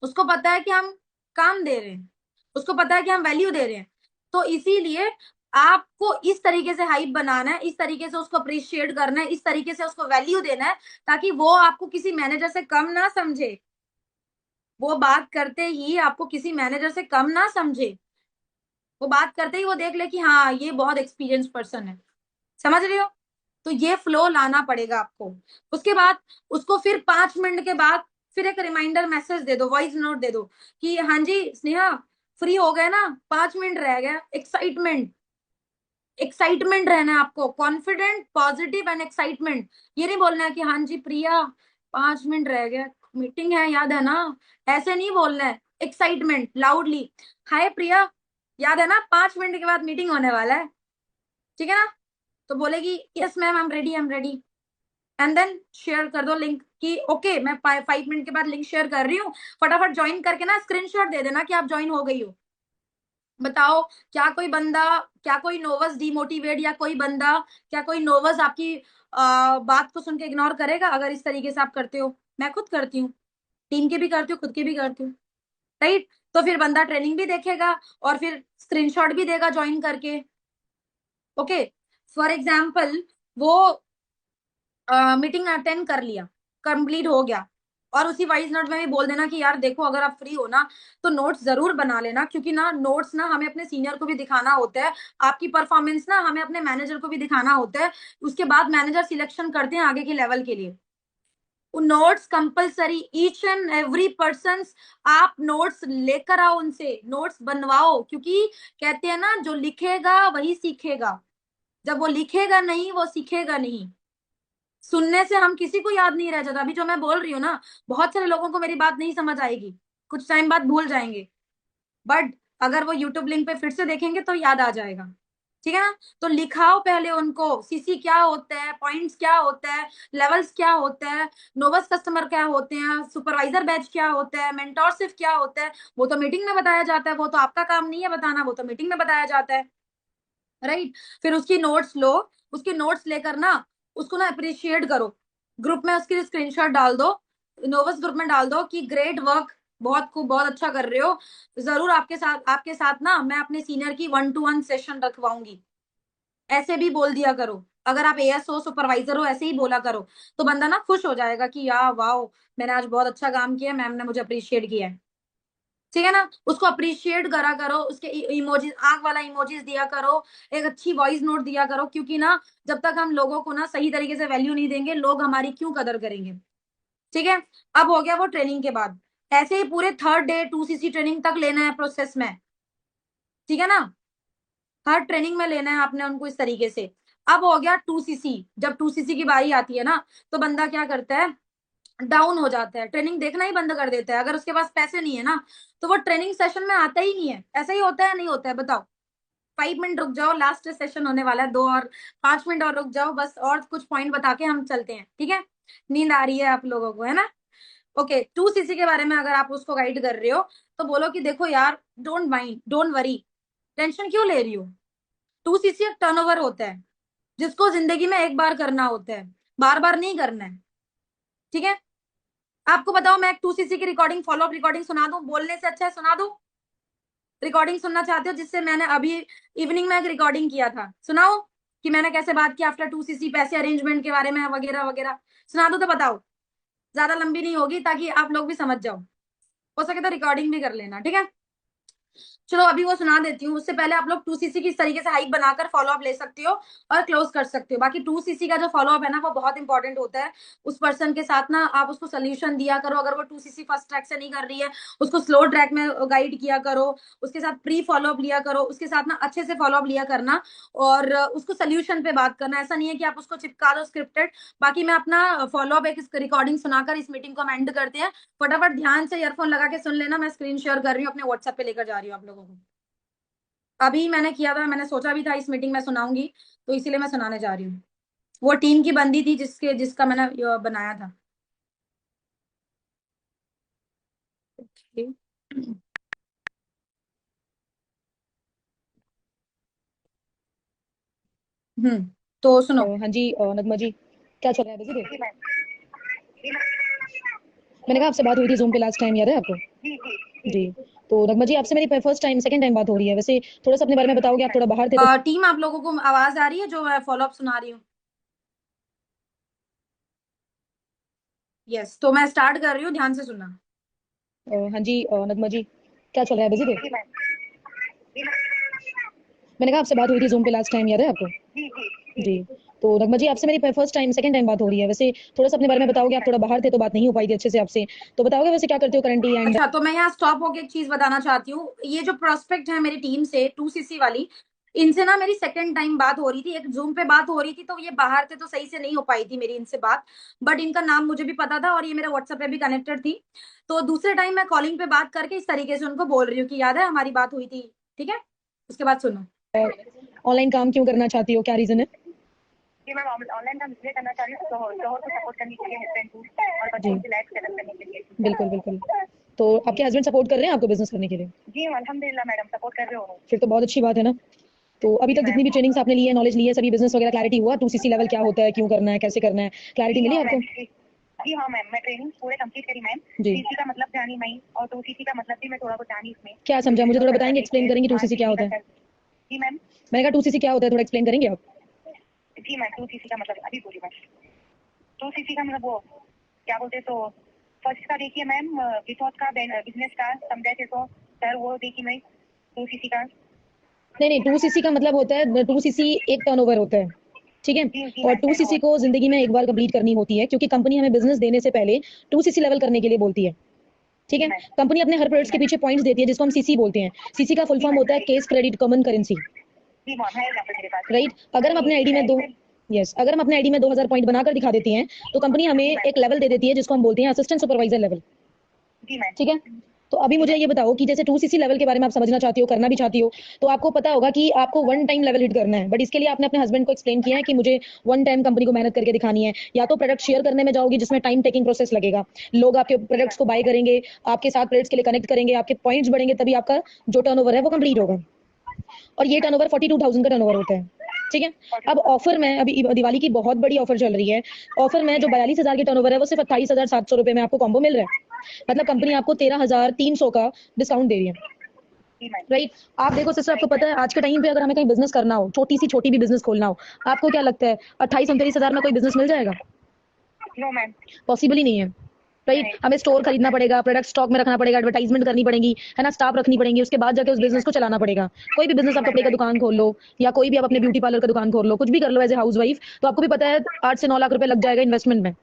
उसको पता है कि हम काम दे रहे हैं, उसको पता है कि हम वैल्यू दे रहे हैं। तो इसीलिए आपको इस तरीके से हाइप बनाना है, इस तरीके से उसको अप्रिशिएट करना है, इस तरीके से उसको वैल्यू देना है, ताकि वो आपको किसी मैनेजर से कम ना समझे, वो बात करते ही आपको किसी मैनेजर से कम ना समझे, वो बात करते ही वो देख ले कि हाँ ये बहुत एक्सपीरियंस पर्सन है। समझ रहे हो? तो ये फ्लो लाना पड़ेगा आपको। उसके बाद उसको फिर 5 मिनट के बाद फिर एक रिमाइंडर मैसेज दे दो, वॉइस नोट दे दो कि हाँ जी स्नेहा, फ्री हो गए ना, 5 मिनट रह गया। एक्साइटमेंट, एक्साइटमेंट रहना है आपको, कॉन्फिडेंट, पॉजिटिव एंड एक्साइटमेंट। ये नहीं बोलना है कि हाँ जी प्रिया 5 मिनट रह गया, मीटिंग है याद है ना, ऐसे नहीं बोलना है। एक्साइटमेंट लाउडली, हाय प्रिया, याद है ना 5 मिनट के बाद मीटिंग होने वाला है, ठीक है ना? तो बोलेगी yes ma'am, I am ready, I am ready. And then share कर दो लिंक कि ओके मैं 5 मिनट के बाद लिंक शेयर कर रही हूँ, फटाफट ज्वाइन करके ना स्क्रीनशॉट दे देना कि आप ज्वाइन हो गई हो। बताओ, क्या कोई बंदा, क्या कोई नोवस डिमोटिवेट, या कोई बंदा, क्या कोई नोवस आपकी बात को सुन के इग्नोर करेगा अगर इस तरीके से आप करते हो? मैं खुद करती हूँ, टीम के भी करती हूँ, खुद के भी करती हूँ, राइट? तो फिर बंदा ट्रेनिंग भी देखेगा और फिर स्क्रीनशॉट भी देगा ज्वाइन करके। ओके, फॉर एग्जाम्पल वो मीटिंग अटेंड कर लिया, कंप्लीट हो गया, और उसी वॉइस नोट में भी बोल देना कि यार देखो अगर आप फ्री हो ना तो नोट्स जरूर बना लेना, क्योंकि ना नोट्स ना हमें अपने सीनियर को भी दिखाना होता है, आपकी परफॉर्मेंस ना हमें अपने मैनेजर को भी दिखाना होता है, उसके बाद मैनेजर सिलेक्शन करते हैं आगे के लेवल के लिए। Notes compulsory, each and every person, आप नोट्स लेकर आओ, उनसे नोट्स बनवाओ, क्योंकि कहते हैं ना जो लिखेगा वही सीखेगा, जब वो लिखेगा नहीं वो सीखेगा नहीं। सुनने से हम किसी को याद नहीं रह जाता, अभी जो मैं बोल रही हूँ ना बहुत सारे लोगों को मेरी बात नहीं समझ आएगी, कुछ टाइम बाद भूल जाएंगे, बट अगर वो यूट्यूब लिंक पे फिर से देखेंगे तो याद आ जाएगा, ठीक है ना। तो लिखाओ पहले उनको, सीसी क्या होता है, पॉइंट्स क्या होता है, लेवल्स क्या होता है, नोवस कस्टमर क्या होते हैं, सुपरवाइजर बैच क्या होता है, मेंटोरशिप क्या होता है, वो तो मीटिंग में बताया जाता है, वो तो आपका काम नहीं है बताना, वो तो मीटिंग में बताया जाता है, राइट। फिर उसकी नोट्स लो, उसके नोट्स लेकर ना उसको ना अप्रिशिएट करो, ग्रुप में उसकी स्क्रीनशॉट डाल दो, नोवस ग्रुप में डाल दो कि ग्रेट वर्क, बहुत खूब, बहुत अच्छा कर रहे हो, जरूर आपके साथ ना मैं अपने सीनियर की 1-to-1 सेशन रखवाऊंगी, ऐसे भी बोल दिया करो। अगर आप एएस हो, सुपरवाइजर हो, ऐसे ही बोला करो, तो बंदा ना खुश हो जाएगा कि यार वाओ, मैंने आज बहुत अच्छा काम किया, मैम ने मुझे अप्रिशिएट किया है, ठीक है ना। उसको अप्रिशिएट करा करो, उसके इमोजीज, आंख वाला इमोजीज दिया करो, एक अच्छी वॉइस नोट दिया करो, क्योंकि ना जब तक हम लोगों को ना सही तरीके से वैल्यू नहीं देंगे, लोग हमारी क्यों कदर करेंगे, ठीक है। अब हो गया वो ट्रेनिंग के बाद, ऐसे ही पूरे 3rd डे 2cc ट्रेनिंग तक लेना है प्रोसेस में, ठीक है ना। हर ट्रेनिंग में लेना है आपने उनको इस तरीके से। अब हो गया 2cc, जब 2cc की बारी आती है ना तो बंदा क्या करता है, डाउन हो जाता है, ट्रेनिंग देखना ही बंद कर देता है, अगर उसके पास पैसे नहीं है ना तो वो ट्रेनिंग सेशन में आता ही नहीं है। ऐसा ही होता है नहीं होता है बताओ। 5 मिनट रुक जाओ, लास्ट सेशन होने वाला है, 2 और 5 मिनट और रुक जाओ बस, और कुछ पॉइंट बता के हम चलते हैं, ठीक है। नींद आ रही है आप लोगों को, है ना। ओके, 2cc के बारे में अगर आप उसको गाइड कर रहे हो तो बोलो कि देखो यार, don't mind, don't worry, tension क्यों ले रही हो। 2cc एक टर्नओवर होता है जिसको जिंदगी में एक बार करना होता है, बार बार नहीं करना है, ठीक है। आपको बताओ, मैं एक 2cc की रिकॉर्डिंग, फॉलोअप रिकॉर्डिंग सुना दूं, बोलने से अच्छा है सुना दूं। रिकॉर्डिंग सुनना चाहते हो जिससे मैंने अभी इवनिंग में एक रिकॉर्डिंग किया था, सुनाओ कि मैंने कैसे बात की आफ्टर 2cc, पैसे अरेंजमेंट के बारे में वगैरह वगैरह, सुना दो तो बताओ। ज्यादा लंबी नहीं होगी ताकि आप लोग भी समझ जाओ, हो सके तो रिकॉर्डिंग भी कर लेना, ठीक है। चलो अभी वो सुना देती हूँ, उससे पहले आप लोग 2cc की इस तरीके से हाइक बनाकर फॉलोअप ले सकते हो और क्लोज कर सकते हो। बाकी 2cc का जो फॉलोअप है ना वो बहुत इंपॉर्टेंट होता है, उस पर्सन के साथ ना आप उसको सोल्यूशन दिया करो, अगर वो 2cc फर्स्ट ट्रैक से नहीं कर रही है उसको स्लो ट्रैक में गाइड किया करो, उसके साथ प्री फॉलोअप लिया करो, उसके साथ ना अच्छे से फॉलोअप लिया करना, और उसको सोल्यूशन पे बात करना, ऐसा नहीं है कि आप उसको चिपका दो स्क्रिप्टेड। बाकी मैं अपना फॉलोअप एक रिकॉर्डिंग सुनाकर इस मीटिंग को एंड करते हैं, फटाफट ध्यान से ईयरफोन लगा के सुन लेना, मैं स्क्रीन शेयर कर रही हूँ अपने व्हाट्सएप पे लेकर जा रही हूँ आप लोगों को। अभी मैंने किया था, मैंने सोचा भी था इस मीटिंग में सुनाऊंगी, तो इसीलिए मैं सुनाने जा रही हूँ। वो टीम की बंदी थी जिसका मैंने बनाया था। ओके। तो सुनो। हाँ जी नगमा जी, क्या चल रहा है? बिजी थे? जी मैम। मैंने कहा आपसे बात हुई थी जूम पे लास्ट टाइम, याद है आपको? जी जी जी। तो नगमा जी, आपसे मेरी फर्स्ट टाइम सेकंड टाइम बात हो रही है। वैसे थोड़ा सा अपने बारे में बताओगे? आप थोड़ा बाहर थे तो। टीम, आप लोगों को आवाज आ रही है जो मैं फॉलोअप सुना रही हूँ? यस, तो मैं स्टार्ट कर रही हूँ, ध्यान से सुनना। हाँ जी नगमा जी, क्या चल रहा है? बिजी थे? जी मैम। मैंने कहा आपसे बात हुई थी जूम पे लास्ट टाइम, याद है आपको? जी जी जी। तो नगमा जी, आपसे मेरी फर्स्ट टाइम सेकंड टाइम बात हो रही है। वैसे थोड़ा सा अपने बारे में बताओगे? आप थोड़ा बाहर थे तो बात नहीं हो पाई थी अच्छे से आपसे, तो बताओगे वैसे क्या करते हो करंटली? एंड अच्छा, तो मैं यहाँ स्टॉप होके एक चीज बताना चाहती हूँ, ये जो प्रोस्पेक्ट है मेरी टीम से 2cc वाली, इनसे ना मेरी सेकंड टाइम बात हो रही थी, एक जूम पे बात हो रही थी, तो ये बाहर थे तो सही से नहीं हो पाई थी मेरी इनसे बात, बट इनका नाम मुझे भी पता था और ये मेरे व्हाट्सएप पे भी कनेक्टेड थी। तो दूसरे टाइम मैं कॉलिंग पे बात करके इस तरीके से उनको बोल रही हूँ कि याद है हमारी बात हुई थी, ठीक है। उसके बाद सुनो। ऑनलाइन काम क्यों करना चाहती हो? क्या रीजन है? जी मैम, ऑनलाइन काम इसलिए करना चाह रही हूँ शोहर को सपोर्ट करने के लिए, हस्बैंड को और जी, बच्चों को रिलैक्स करने के लिए। बिल्कुल बिल्कुल। तो आपके हस्बैंड सपोर्ट कर रहे हैं आपको बिजनेस करने के लिए? जी अल्हम्दुलिल्लाह मैडम, सपोर्ट कर रहे हो। फिर तो बहुत अच्छी बात है ना। तो अभी जी तक जितनी मैम। भी ट्रेनिंग्स आपने ली है, नॉलेज ली है, सभी बिजनेस वगैरह क्लैरिटी हुआ? 2cc लेवल क्या होता है, क्यों करना है, कैसे करना है, क्लैरिटी जी मिली हाँ आपको? मैम। जी हाँ मैम, मैं ट्रेनिंग पूरे कंप्लीट करी मैम। जी। सीसी का मतलब जानी मैं, और 2cc का मतलब भी मैं थोड़ा कुछ जानी इसमें। क्या समझा? मुझे थोड़ा बताएंगे, एक्सप्लेन करेंगे 2cc क्या होता है? जी मैम। मैंने कहा 2cc क्या होता है, थोड़ा एक्सप्लेन करेंगे आप? जी मैम, 2cc का मतलब अभी बोली मैम। 2cc का मतलब वो क्या बोलते हैं, तो फर्स्ट का देखिए मैम, विथॉट का बिजनेस का समझाए थे तो सर वो देखिए मैं 2cc का। नहीं 2cc का मतलब होता है 2cc एक टर्नओवर होता है, ठीक है। और 2cc को जिंदगी में एक बार कंप्लीट करनी होती है, क्योंकि कंपनी हमें बिजनेस देने से पहले 2cc लेवल करने के लिए बोलती है, ठीक है। कंपनी अपने हर प्रोडक्ट्स के पीछे पॉइंट्स देती है जिसको हम सीसी बोलते हैं। सीसी का फुल फॉर्म होता है case credit common currency, right. अगर हम अपने आईडी में अगर हम अपने आईडी में 2000 पॉइंट बनाकर दिखा देती हैं तो कंपनी हमें एक लेवल दे देती है जिसको हम बोलते हैं असिस्टेंट सुपरवाइजर लेवल, ठीक है। तो अभी मुझे ये बताओ कि जैसे 2cc लेवल के बारे में आप समझना चाहती हो, करना भी चाहती हो, तो आपको पता होगा कि आपको वन टाइम लेवल हिट करना है, बट इसके लिए आपने अपने हस्बैंड को एक्सप्लेन किया है कि मुझे वन टाइम कंपनी को मेहनत करके दिखानी है। या तो प्रोडक्ट शेयर करने में जाओगी जिसमें टाइम टेकिंग प्रोसेस लगेगा, लोग आपके प्रोडक्ट्स को बाय करेंगे, आपके साथ प्रोडक्ट्स के लिए कनेक्ट करेंगे, आपके पॉइंट्स बढ़ेंगे, तभी आपका जो टर्नओवर है वो कंप्लीट होगा। और ये टर्नओवर 42,000 का टर्नओवर होता है, ठीक है। अब ऑफर में अभी दिवाली की बहुत बड़ी ऑफर चल रही है। ऑफर में जो 42,000 की टर्नओवर है वो सिर्फ 28,700 रुपए में आपको कॉम्बो मिल रहा है। मतलब कंपनी आपको 13,300 का डिस्काउंट दे रही है, राइट। आप देखो सिस्टर, आपको पता है आज के टाइम पे अगर हमें कहीं बिजनेस करना हो, छोटी भी बिजनेस खोलना हो, आपको क्या लगता है 28-29,000 में कोई बिजनेस मिल जाएगा? नो मैम, पॉसिबल ही नहीं है, राइट। हमें स्टोर खरीदना पड़ेगा, प्रोडक्ट स्टॉक में रखना पड़ेगा, एडवर्टाइजमेंट करनी पड़ेगी, है ना, स्टाफ रखनी पड़ेगी, उसके बाद जाके उस बिजनेस को चलाना पड़ेगा। कोई भी बिजनेस, आप कपड़े का दुकान खोल लो या कोई भी आप अपने ब्यूटी पार्लर का दुकान खोल लो, कुछ भी कर लो एज ए हाउस वाइफ, तो आपको भी पता है 8 से 9 लाख रुपए लग जाएगा इन्वेस्टमेंट में,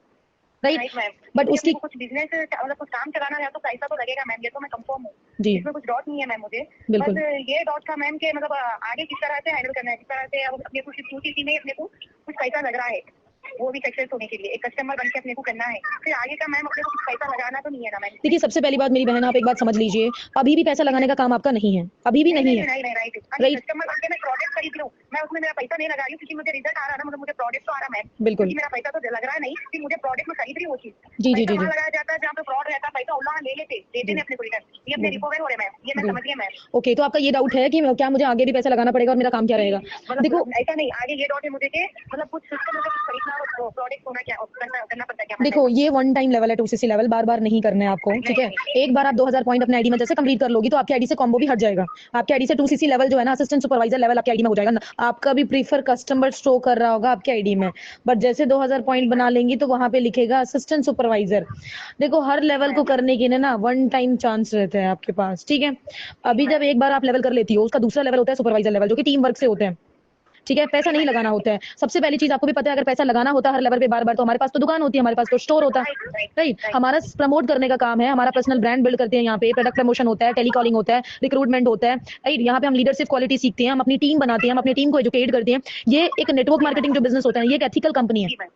राइट। बट उसकी कुछ बिजनेस मतलब कुछ काम चलाना है तो पैसा तो लगेगा मैम, ये तो मैं कंफर्म हूँ, जी इसमें कुछ डॉट नहीं है मैम मुझे। बिल्कुल। बस ये डॉट था मैम के मतलब आगे किस तरह से हैंडल करना है, किस तरह से अब अपने को सिर्फ 2cc में अपने को कुछ पैसा लग रहा है, वो भी सक्सेस होने के लिए एक कस्टमर बन के अपने को करना है, फिर आगे का मैम अपने को कुछ पैसा लगाना तो नहीं है ना मैम। देखिए सबसे पहली बात मेरी बहन, आप एक बात समझ लीजिए, अभी भी पैसा लगाने का काम आपका नहीं है, अभी भी नहीं है, राइट। कस्टमर बन के मैं प्रोडक्ट खरीद लूं, मैं उसमें मेरा पैसा नहीं लगा रही हूँ क्योंकि मुझे रिजल्ट आ रहा है ना, मतलब मुझे प्रोडक्ट तो आ रहा है मैम, बिल्कुल। क्योंकि मेरा पैसा तो लग रहा है नहीं कि मुझे प्रोडक्ट में खरीद रही वो चीज। जी लगाया जाता है जहाँ पे फ्रॉड रहता है, पैसा उल्ला ले लेते हैं अपने को रिटर्न, ये अपने रिकवर हो रहे मैम, ये मैं समझ गया मैम। ओके, तो आपका ये डाउट है कि क्या मुझे आगे भी पैसा लगाना पड़ेगा और मेरा काम क्या रहेगा? देखो ऐसा नहीं, आगे ये डाउट है मुझे कि मतलब कुछ सिस्टम में कुछ खरीदना, प्रोडक्ट होना क्या करना पड़ता है क्या? देखो ये वन टाइम लेवल है, 2cc लेवल बार बार नहीं करना है आपको, ठीक है। एक बार आप 2000 पॉइंट अपने आईडी में जैसे कंप्लीट कर लोगी तो आपकी आईडी से कॉम्बो भी हट जाएगा, आपकी आईडी से 2cc लेवल जो है ना, असिस्टेंट सुपरवाइजर लेवल आपकी आईडी में हो जाएगा ना, आपका भी प्रीफर कस्टमर शो कर रहा होगा आपकी आईडी में, बट जैसे 2000 पॉइंट बना लेंगी तो वहां पे लिखेगा असिस्टेंट सुपरवाइजर। देखो हर लेवल को करने के लिए ना वन टाइम चांस रहता है आपके पास, ठीक है। अभी जब एक बार आप लेवल कर लेती हो, उसका दूसरा लेवल होता है सुपरवाइजर लेवल, जो कि टीम वर्क से होते हैं, ठीक है। पैसा नहीं लगाना होता है। सबसे पहली चीज आपको भी पता है, अगर पैसा लगाना होता है हर लेवल पे बार बार, तो हमारे पास तो दुकान होती है, हमारे पास तो स्टोर होता है, राइट। हमारा प्रमोट करने का काम है, हमारा पर्सनल ब्रांड बिल्ड करते हैं, यहाँ पे प्रोडक्ट प्रमोशन होता है, टेलीकॉलिंग होता है, रिक्रूटमेंट होता है, राइट। यहाँ पे हम लीडरशिप क्वालिटी सीखते हैं, हम अपनी टीम बनाते हैं, हम अपनी टीम को एजुकेट करते हैं। ये एक नेटवर्क मार्केटिंग जो बिजनेस होता है, ये एक एथिकल कंपनी है,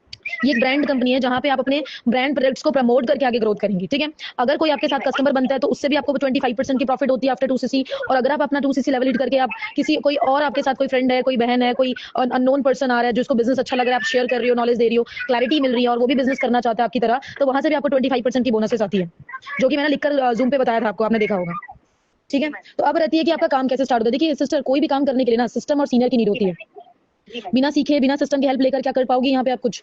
ये एक ब्रांड कंपनी है जहां पे आप अपने ब्रांड प्रोडक्ट्स को प्रमोट करके आगे ग्रोथ करेंगे, ठीक है। अगर कोई आपके साथ कस्टमर बनता है तो उससे भी आपको 25% की प्रॉफिट होती है आफ्टर 2cc। और अगर आप अपना 2cc लेवल हिट करके आप किसी कोई और आपके साथ कोई फ्रेंड है, कोई बहन है, कोई अननोन पर्सन आ रहा है जिसको बिजनेस अच्छा लग रहा है, आप शेयर कर रही हो, नॉलेज दे रही हो, क्लैरिटी मिल रही है और वो भी बिजनेस करना चाहता है आपकी तरह, तो वहां से भी आपको 25% की बोनसेस आती है, जो कि मैंने लिखकर जूम पे बताया था आपको, आपने देखा होगा, ठीक है। तो अब रहती है कि आपका काम कैसे स्टार्ट होता है। देखिए सिस्टर, कोई भी काम करने के लिए ना सिस्टम और सीनियर की नीड होती है। बिना सीखे, बिना सिस्टम की हेल्प लेकर क्या कर पाओगी यहाँ पे आप कुछ?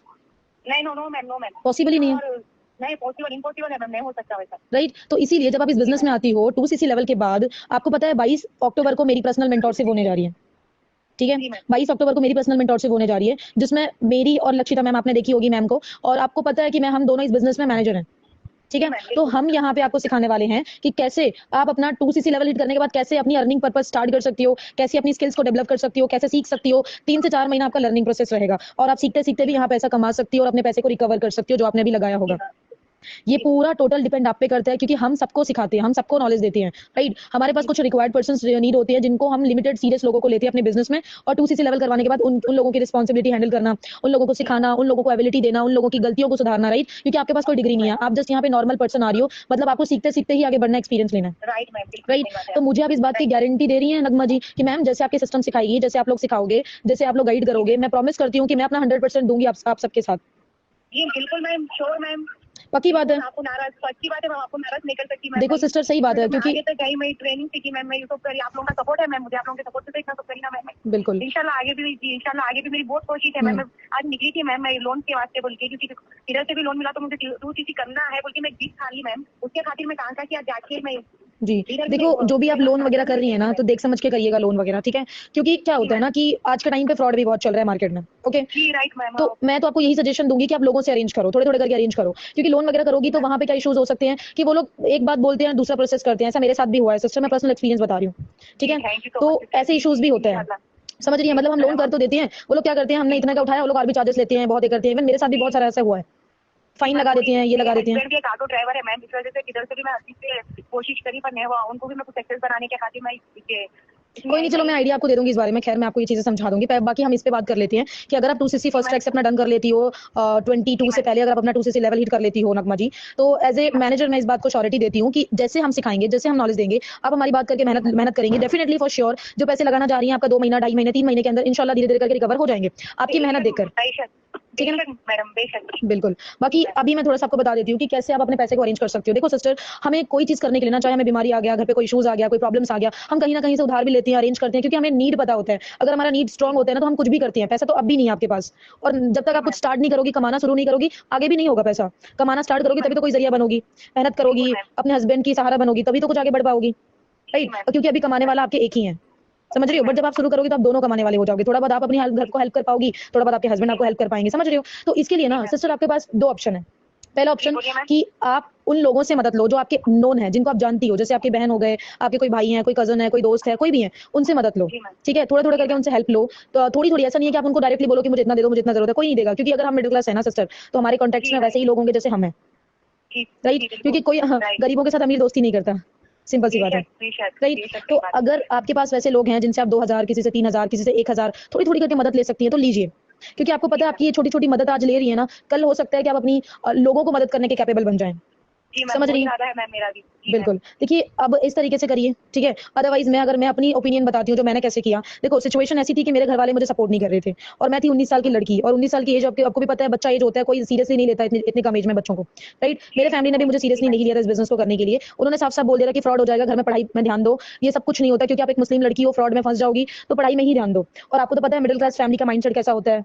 नहीं, no ma'am, no ma'am, possible ही नहीं है, नहीं पॉसिबल, इम्पॉसिबल है मैम, नहीं हो सकता वैसा, राइट। तो इसीलिए जब आप इस बिजनेस में आती हो 2cc लेवल के बाद, आपको पता है 22 अक्टूबर को मेरी पर्सनल मेंटोरशिप होने जा रही है, ठीक है। 22 अक्टूबर को मेरी पर्सनल मेंटोरशिप होने जा रही है, जिसमें मेरी और लक्षिता मैम, आपने देखी होगी मैम को, और आपको पता है कि मैं हम दोनों इस बिजनेस में मैनेजर हैं, ठीक है। तो हम यहाँ पे आपको सिखाने वाले हैं कि कैसे आप अपना 2cc लेवल हिट करने के बाद कैसे अपनी अर्निंग पर्पस स्टार्ट कर सकती हो, कैसे अपनी स्किल्स को डेवलप कर सकती हो, कैसे सीख सकती हो। 3 से 4 महीना आपका लर्निंग प्रोसेस रहेगा और आप सीखते सीखते भी यहाँ पैसा कमा सकती हो और अपने पैसे को रिकवर कर सकती हो जो आपने भी लगाया होगा। ये पूरा टोटल डिपेंड आप पे करता है, क्योंकि हम सबको सिखाते हैं, हम सबको नॉलेज देते हैं, राइट। हमारे पास कुछ रिक्वायर्ड पर्संस नीड होती है जिनको हम लिमिटेड सीरियस लोगों को लेते हैं अपने बिजनेस में, और 2cc लेवल करवाने के बाद उन लोगों की रिस्पॉन्सिबिलिटी हैंडल करना, उन लोगों को सिखाना, उन लोगों को एबिलिटी देना, उन लोगों की गलतियों को सुधारना, राइट। क्योंकि आपके पास कोई डिग्री नहीं है, आप जस्ट यहाँ पे नॉर्मल पर्सन आ रही हो, मतलब आपको सीखते सीखते ही आगे बढ़ना, एक्सपीरियंस लेना, राइट। तो मुझे आप इस बात की गारंटी दे रही है नगमा जी कि मैम जैसे आपके सिस्टम सिखाएगी, जैसे आप लोग सिखाओगे, जैसे आप लोग गाइड करोगे, मैं प्रॉमिस करती हूँ कि मैं अपना 100% दूंगी आप सबके साथ। जी बिल्कुल मैम, श्योर मैम, पक्की बात है। आपको नाराज, पक्की बात है मैम, आपको नाराज नहीं कर सकती मैम। देखो सिस्टर, सही बात है, क्योंकि आगे तक गई, मैं ट्रेनिंग सीखी मैम, मैं यूट्यूब करी, आप लोगों का सपोर्ट है मैम, मुझे आप लोगों के सपोर्ट से तो इतना सब करी ना मैम। बिल्कुल इंशाल्लाह आगे भी, इंशाल्लाह आगे भी मेरी बहुत कोशिश है मैम। आज निकली थी मैम मैं लोन के वास्ते बोल के, क्योंकि इधर से भी लोन मिला तो मुझे 2cc करना है बोल के मैं 20 खा ली मैम, उसके खातिर मैं कहाँ कि आज जाके मैं जी देखो, जो भी आप लोन वगैरह कर रही है ना, तो देख समझ के करिएगा लोन वगैरह, ठीक है? क्योंकि क्या होता है ना कि आज के टाइम पे फ्रॉड भी बहुत चल रहा है मार्केट में, ओके? जी राइट मैम। तो मैं तो आपको यही सजेशन दूंगी कि आप लोगों से अरेंज करो, थोड़े थोड़े करके अरेंज करो, क्योंकि लोन वगैरह करोगी तो वहां पे क्या इश्यूज हो सकते हैं कि वो लोग एक बात बोलते हैं दूसरा प्रोसेस करते हैं। ऐसा मेरे साथ भी हुआ है सिस्टर, मैं पर्सनल एक्सपीरियंस बता रही हूँ, ठीक है? थैंक यू सो तो मच। ऐसे इश्यूज भी होते हैं, समझ रही है? मतलब हम लोन कर तो देते हैं, वो लोग क्या करते हैं, हमने इतना का उठाया, वो लोग और भी चार्जेस लेते हैं, बहुत ये करते हैं। इवन मेरे साथ भी बहुत सारा ऐसा हुआ है, फाइन लगा देते हैं, ये लगा देते हैं। हस्बैंड भी एक ऑटो ड्राइवर है मैम, इस वजह से किधर से भी मैं अच्छी से कोशिश करी, पर नहीं हुआ। उनको भी मैं कुछ सक्सेस बनाने के खातिर मैं कोई नहीं, चलो मैं आइडिया आपको दे दूंगी इस बारे में। खैर मैं आपको ये चीजें समझा दूंगी, बाकी हम इस पे बात कर लेते हैं कि अगर आप 2cc फर्स्ट ट्रैक से अपना डन कर लेती हो, 22 से पहले अगर आप अपना 2cc लेवल हिट कर लेती हो नगमा जी, तो एज ए मैनेजर मैं इस बात को श्योरिटी देती हूँ कि जैसे हम सिखाएंगे, जैसे हम नॉलेज देंगे, आप हमारी बात करके मेहनत मेहनत करेंगे, डेफिनेटली फॉर श्योर जो पैसे लगाना जा रही है आपका 2 महीना, 2.5 महीने, 3 महीने के अंदर इंशाल्लाह धीरे धीरे करके रिकवर हो जाएंगे आपकी मेहनत देखकर, ठीक है ना? मैडम बेशक। बिल्कुल। बाकी अभी मैं थोड़ा-सा आपको बता देती हूँ कि कैसे आप अपने पैसे को अरेंज कर सकती हो। देखो सिस्टर, हमें कोई चीज़ करने के लिए ना, चाहे हमें बीमारी आ गया, घर पे कोई इश्यूज़ आ गया, कोई प्रॉब्लम्स आ गया, हम कहीं न कहीं से उधार भी लेते हैं, अरेंज करते हैं, क्योंकि हमें नीड पता होता है। अगर हमारा नीड स्ट्रॉन्ग होता है ना, तो हम कुछ भी करते हैं। पैसा तो अब भी नहीं है आपके पास, और जब तक आप कुछ स्टार्ट नहीं करोगी, कमाना शुरू नहीं करोगी, आगे भी नहीं होगा पैसा। कमाना स्टार्ट करोगी तभी तो कोई ज़रिया बनोगी, मेहनत करोगी, अपने हस्बैंड की सहारा बनोगी, तभी तो कुछ आगे बढ़ पाओगी, राइट? क्योंकि अभी कमाने वाला आपके एक ही है, समझ रही हो? बट जब आप शुरू करोगे तो आप दोनों कमाने वाले हो जाओगे। थोड़ा बहुत आप अपनी घर को हेल्प कर पाओगी, थोड़ा बहुत आपके हस्बैंड आपको हेल्प कर पाएंगे, समझ रही हो? तो इसके लिए ना सिस्टर आपके पास 2 ऑप्शन है। पहला ऑप्शन कि आप उन लोगों से मदद लो जो आपके नोन है, जिनको आप जानती हो, जैसे आपके बहन हो गए, आपके कोई भाई हैं, कोई कजन है, कोई दोस्त है, कोई भी है, उनसे मदद लो, ठीक है? थोड़ा थोड़ा करके उनसे हेल्प लो। तो थोड़ी थोड़ी, ऐसा नहीं है कि आप उनको डायरेक्टली बोलो कि मुझे इतना दे दो, मुझे इतना जरूरत है, कोई नहीं देगा, क्योंकि अगर हम मिडिल क्लास है ना सिस्टर, तो हमारे कॉन्टेक्ट में वैसे ही लोग होंगे जैसे हम हैं, राइट? क्योंकि कोई गरीबों के साथ अमीर दोस्ती नहीं करता, सिंपल सी बात है, राइट? तो अगर आपके पास वैसे लोग हैं जिनसे आप 2,000, किसी से 3,000, किसी से 1,000 थोड़ी थोड़ी करके मदद ले सकती है, तो लीजिए। क्योंकि आपको पता है आपकी ये छोटी छोटी मदद आज ले रही है ना, कल हो सकता है कि आप अपनी लोगों को मदद करने के कैपेबल बन जाएं, समझ रही है? बिल्कुल। देखिए अब इस तरीके से करिए, ठीक है? अदरवाइज अगर मैं अपनी ओपिनियन बताती हूँ जो मैंने कैसे किया। देखो सिचुएशन ऐसी थी कि मेरे घर वाले मुझे सपोर्ट नहीं कर रहे थे, और मैं थी 19 साल की लड़की, और 19 साल की एज आपको भी पता है, बच्चा एज होता है, कोई सीरियसली नहीं लेता इतनी कम एज में बच्चों को, राइट? मेरे फैमिली ने भी मुझे सीरियसली नहीं लिया था इस बिजनेस को करने के लिए। उन्होंने साफ साफ बोल दिया कि फ्रॉड हो जाएगा, घर में पढ़ाई में ध्यान दो, ये सब कुछ नहीं होता, क्योंकि आप एक मुस्लिम लड़की हो, फ्रॉड में फंस जाओगी, तो पढ़ाई में ही ध्यान दो। और आपको तो पता है मिडिल क्लास फैमिली का माइंडसेट कैसा होता है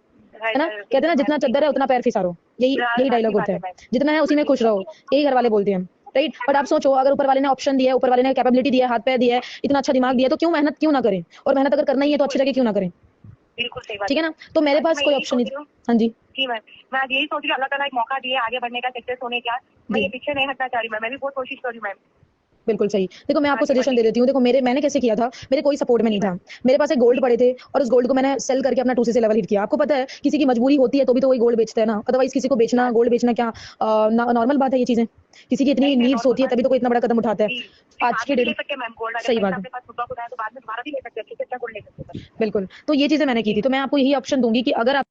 ना? कहते हैं ना, जितना चद्दर है उतना पैर फिसारो, यही यही डायलॉग होता है। जितना है उसी में खुश रहो, यही घर वाले बोलते हैं, राइट? बट आप सोचो, अगर ऊपर वाले ने ऑप्शन दिया है, ऊपर वाले ने कैपेबिलिटी दिया है, हाथ पैर दिया है, इतना अच्छा दिमाग दिया है, तो क्यों मेहनत क्यों ना करें? और मेहनत अगर करना ही है तो अच्छी जगह क्यों ना करें, बिल्कुल सही बात, ठीक है ना? तो मेरे पास कोई ऑप्शन नहीं। हाँ जी जी मैम, मैं आज यही सोच रही हूँ, अल्लाह ताला एक मौका दिए आगे बढ़ने का, सक्सेस होने का। मैं ये पीछे नहीं हटना चाह रही, मैं भी बहुत कोशिश कर रही हूँ मैम। बिल्कुल सही। देखो मैं आपको सजेशन दे देती हूँ। देखो मैंने कैसे किया था, मेरे कोई सपोर्ट में नहीं था, मेरे पास एक गोल्ड पड़े थे, और उस गोल्ड को मैंने सेल करके अपना 2cc लेवल हिट किया। आपको पता है किसी की मजबूरी होती है तो भी तो वही गोल्ड बेचता है ना, अदरवाइज किसी को बेचना, गोल्ड बेचना क्या नॉर्मल बात है? ये चीजें किसी की इतनी नीड्स होती है तभी तो कोई इतना बड़ा कदम उठाता है आज के डेट। सही बात है, बिल्कुल। तो ये चीजें मैंने की थी, तो मैं आपको यही ऑप्शन दूंगी कि अगर आप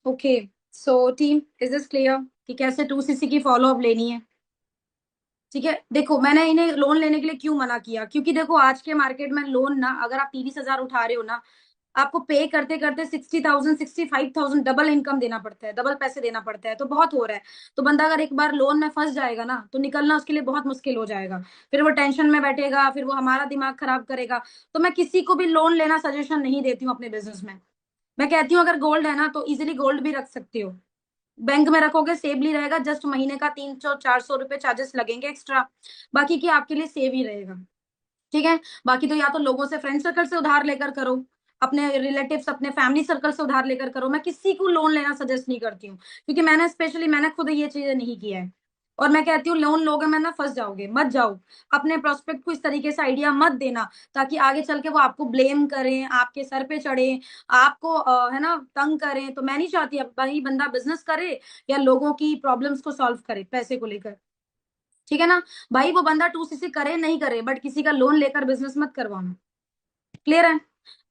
okay, so team, is this clear कि कैसे 2cc की फॉलो अप लेनी है? ठीक है, देखो मैंने इन्हें लोन लेने के लिए क्यों मना किया, क्योंकि देखो आज के मार्केट में लोन ना, अगर आप 30,000 उठा रहे हो ना, आपको पे करते करते 60,000 65,000 डबल इनकम देना पड़ता है, डबल पैसे देना पड़ता है, तो बहुत हो रहा है। तो बंदा अगर एक बार लोन में फंस जाएगा ना, तो निकलना उसके लिए बहुत मुश्किल हो जाएगा। फिर वो टेंशन में बैठेगा, फिर वो हमारा दिमाग खराब करेगा। तो मैं किसी को भी लोन लेना सजेशन नहीं देती हूँ अपने बिजनेस में। मैं कहती हूँ अगर गोल्ड है ना तो इजिली गोल्ड भी रख सकते हो, बैंक में रखोगे सेवली रहेगा, जस्ट महीने का 300 400 रुपए चार्जेस लगेंगे एक्स्ट्रा, बाकी की आपके लिए सेव ही रहेगा, ठीक है? बाकी तो या तो लोगों से, फ्रेंड सर्कल से उधार लेकर करो, अपने रिलेटिव्स, अपने फैमिली सर्कल से उधार लेकर करो। मैं किसी को लोन लेना सजेस्ट नहीं करती हूँ, क्योंकि मैंने खुद ये चीजें नहीं किया है। और मैं कहती हूँ लोन लोगे मैं ना, फंस जाओगे, मत जाओ। अपने प्रोस्पेक्ट को इस तरीके से आइडिया मत देना, ताकि आगे चल के वो आपको ब्लेम करें, आपके सर पे चढ़े, आपको है ना तंग करें। तो मैं नहीं चाहती अब भाई बंदा बिजनेस करे या लोगों की प्रॉब्लम्स को सॉल्व करे पैसे को लेकर, ठीक है ना? भाई वो बंदा 2cc करे नहीं करे, बट किसी का लोन लेकर बिजनेस मत करवाना। क्लियर है?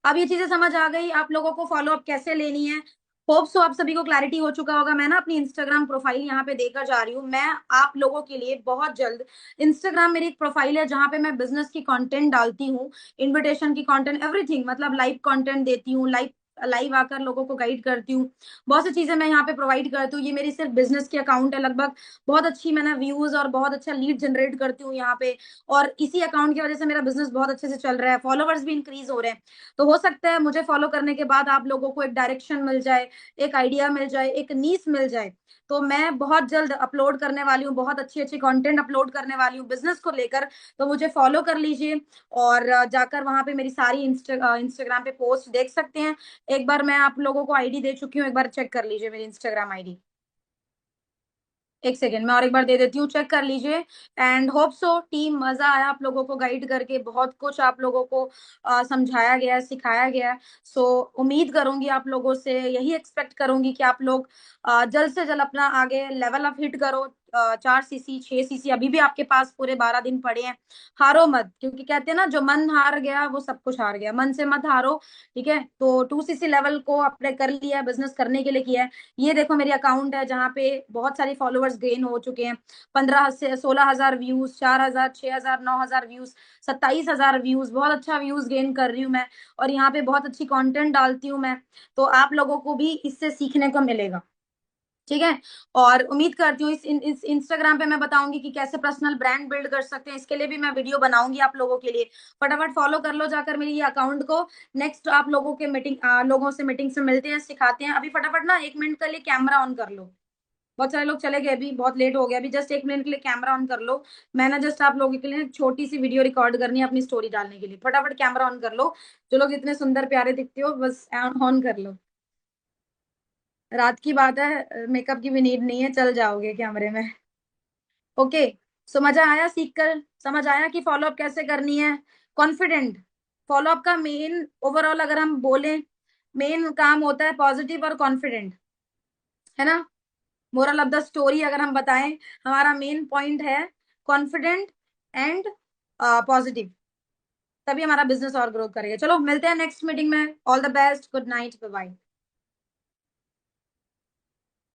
अब ये चीजें समझ आ गई आप लोगों को, फॉलो अप कैसे लेनी है? होप सो आप सभी को क्लैरिटी हो चुका होगा। मैं ना अपनी इंस्टाग्राम प्रोफाइल यहाँ पे देकर जा रही हूँ। मैं आप लोगों के लिए बहुत जल्द, इंस्टाग्राम मेरी एक प्रोफाइल है जहाँ पे मैं बिजनेस की कंटेंट डालती हूँ, इन्विटेशन की कंटेंट, एवरीथिंग, मतलब लाइव कंटेंट देती हूँ, लाइव आकर लोगों को गाइड करती हूँ, बहुत सी चीजें मैं यहाँ पे प्रोवाइड करती हूँ। ये मेरी सिर्फ बिजनेस की अकाउंट है, लगभग बहुत अच्छी मैंने व्यूज और बहुत अच्छा लीड जनरेट करती हूँ यहाँ पे, और इसी अकाउंट की वजह से मेरा बिजनेस बहुत अच्छे से चल रहा है, फॉलोवर्स भी इंक्रीज हो रहे हैं। तो हो सकता है मुझे फॉलो करने के बाद आप लोगों को एक डायरेक्शन मिल जाए, एक आइडिया मिल जाए, एक नीस मिल जाए। तो मैं बहुत जल्द अपलोड करने वाली हूँ, बहुत अच्छी अच्छी कंटेंट अपलोड करने वाली हूँ बिजनेस को लेकर। तो मुझे फॉलो कर लीजिए और जाकर वहां पे मेरी सारी इंस्टाग्राम पे पोस्ट देख सकते हैं। एक बार मैं आप लोगों को आईडी दे चुकी हूँ, एक बार चेक कर लीजिए मेरी इंस्टाग्राम आईडी। एक सेकेंड मैं और एक बार दे देती हूँ, चेक कर लीजिए। एंड होप सो टीम, मजा आया आप लोगों को गाइड करके, बहुत कुछ आप लोगों को समझाया गया, सिखाया गया। सो उम्मीद करूंगी आप लोगों से, यही एक्सपेक्ट करूंगी कि आप लोग जल्द से जल्द अपना आगे लेवल अप हिट करो। 4 सीसी 6 सीसी अभी भी आपके पास पूरे 12 दिन पड़े हैं। हारो मत, क्योंकि कहते हैं ना, जो मन हार गया वो सब कुछ हार गया, मन से मत हारो। ठीक है, तो 2 सीसी लेवल को अपने कर लिया है, बिजनेस करने के लिए किया है। ये देखो मेरी अकाउंट है जहाँ पे बहुत सारे फॉलोअर्स गेन हो चुके हैं, 15 से 16 हजार व्यूज, 4 हजार, 6 हजार, 9 हजार व्यूज, 27 हजार व्यूज, बहुत अच्छा व्यूज गेन कर रही हूँ मैं। और यहाँ पे बहुत अच्छी कंटेंट डालती हूँ मैं, तो आप लोगों को भी इससे सीखने को मिलेगा। ठीक है, और उम्मीद करती हूँ इस इंस्टाग्राम पे मैं बताऊंगी कि कैसे पर्सनल ब्रांड बिल्ड कर सकते हैं, इसके लिए भी मैं वीडियो बनाऊंगी आप लोगों के लिए। फटाफट फॉलो कर लो जाकर मेरी ये अकाउंट को। नेक्स्ट आप लोगों के लोगों से मीटिंग्स में मिलते हैं, सिखाते हैं। अभी फटाफट ना 1 मिनट के लिए कैमरा ऑन कर लो। बहुत सारे लोग चले गए, अभी बहुत लेट हो गया, अभी जस्ट 1 मिनट के लिए कैमरा ऑन कर लो। मैं ना जस्ट आप लोगों के लिए छोटी सी वीडियो रिकॉर्ड करनी है अपनी स्टोरी डालने के लिए। फटाफट कैमरा ऑन कर लो, जो लोग इतने सुंदर प्यारे दिखते हो बस ऑन कर लो। रात की बात है, मेकअप की भी नीड नहीं है, चल जाओगे कैमरे में। ओके, सो मजा आया सीख कर, समझ आया कि फॉलोअप कैसे करनी है। कॉन्फिडेंट फॉलोअप का मेन, ओवरऑल अगर हम बोलें, मेन काम होता है पॉजिटिव और कॉन्फिडेंट, है ना। मोरल ऑफ द स्टोरी अगर हम बताएं, हमारा मेन पॉइंट है कॉन्फिडेंट एंड पॉजिटिव, तभी हमारा बिजनेस और ग्रोथ करेगा। चलो मिलते हैं नेक्स्ट मीटिंग में। All the best, good night, bye bye.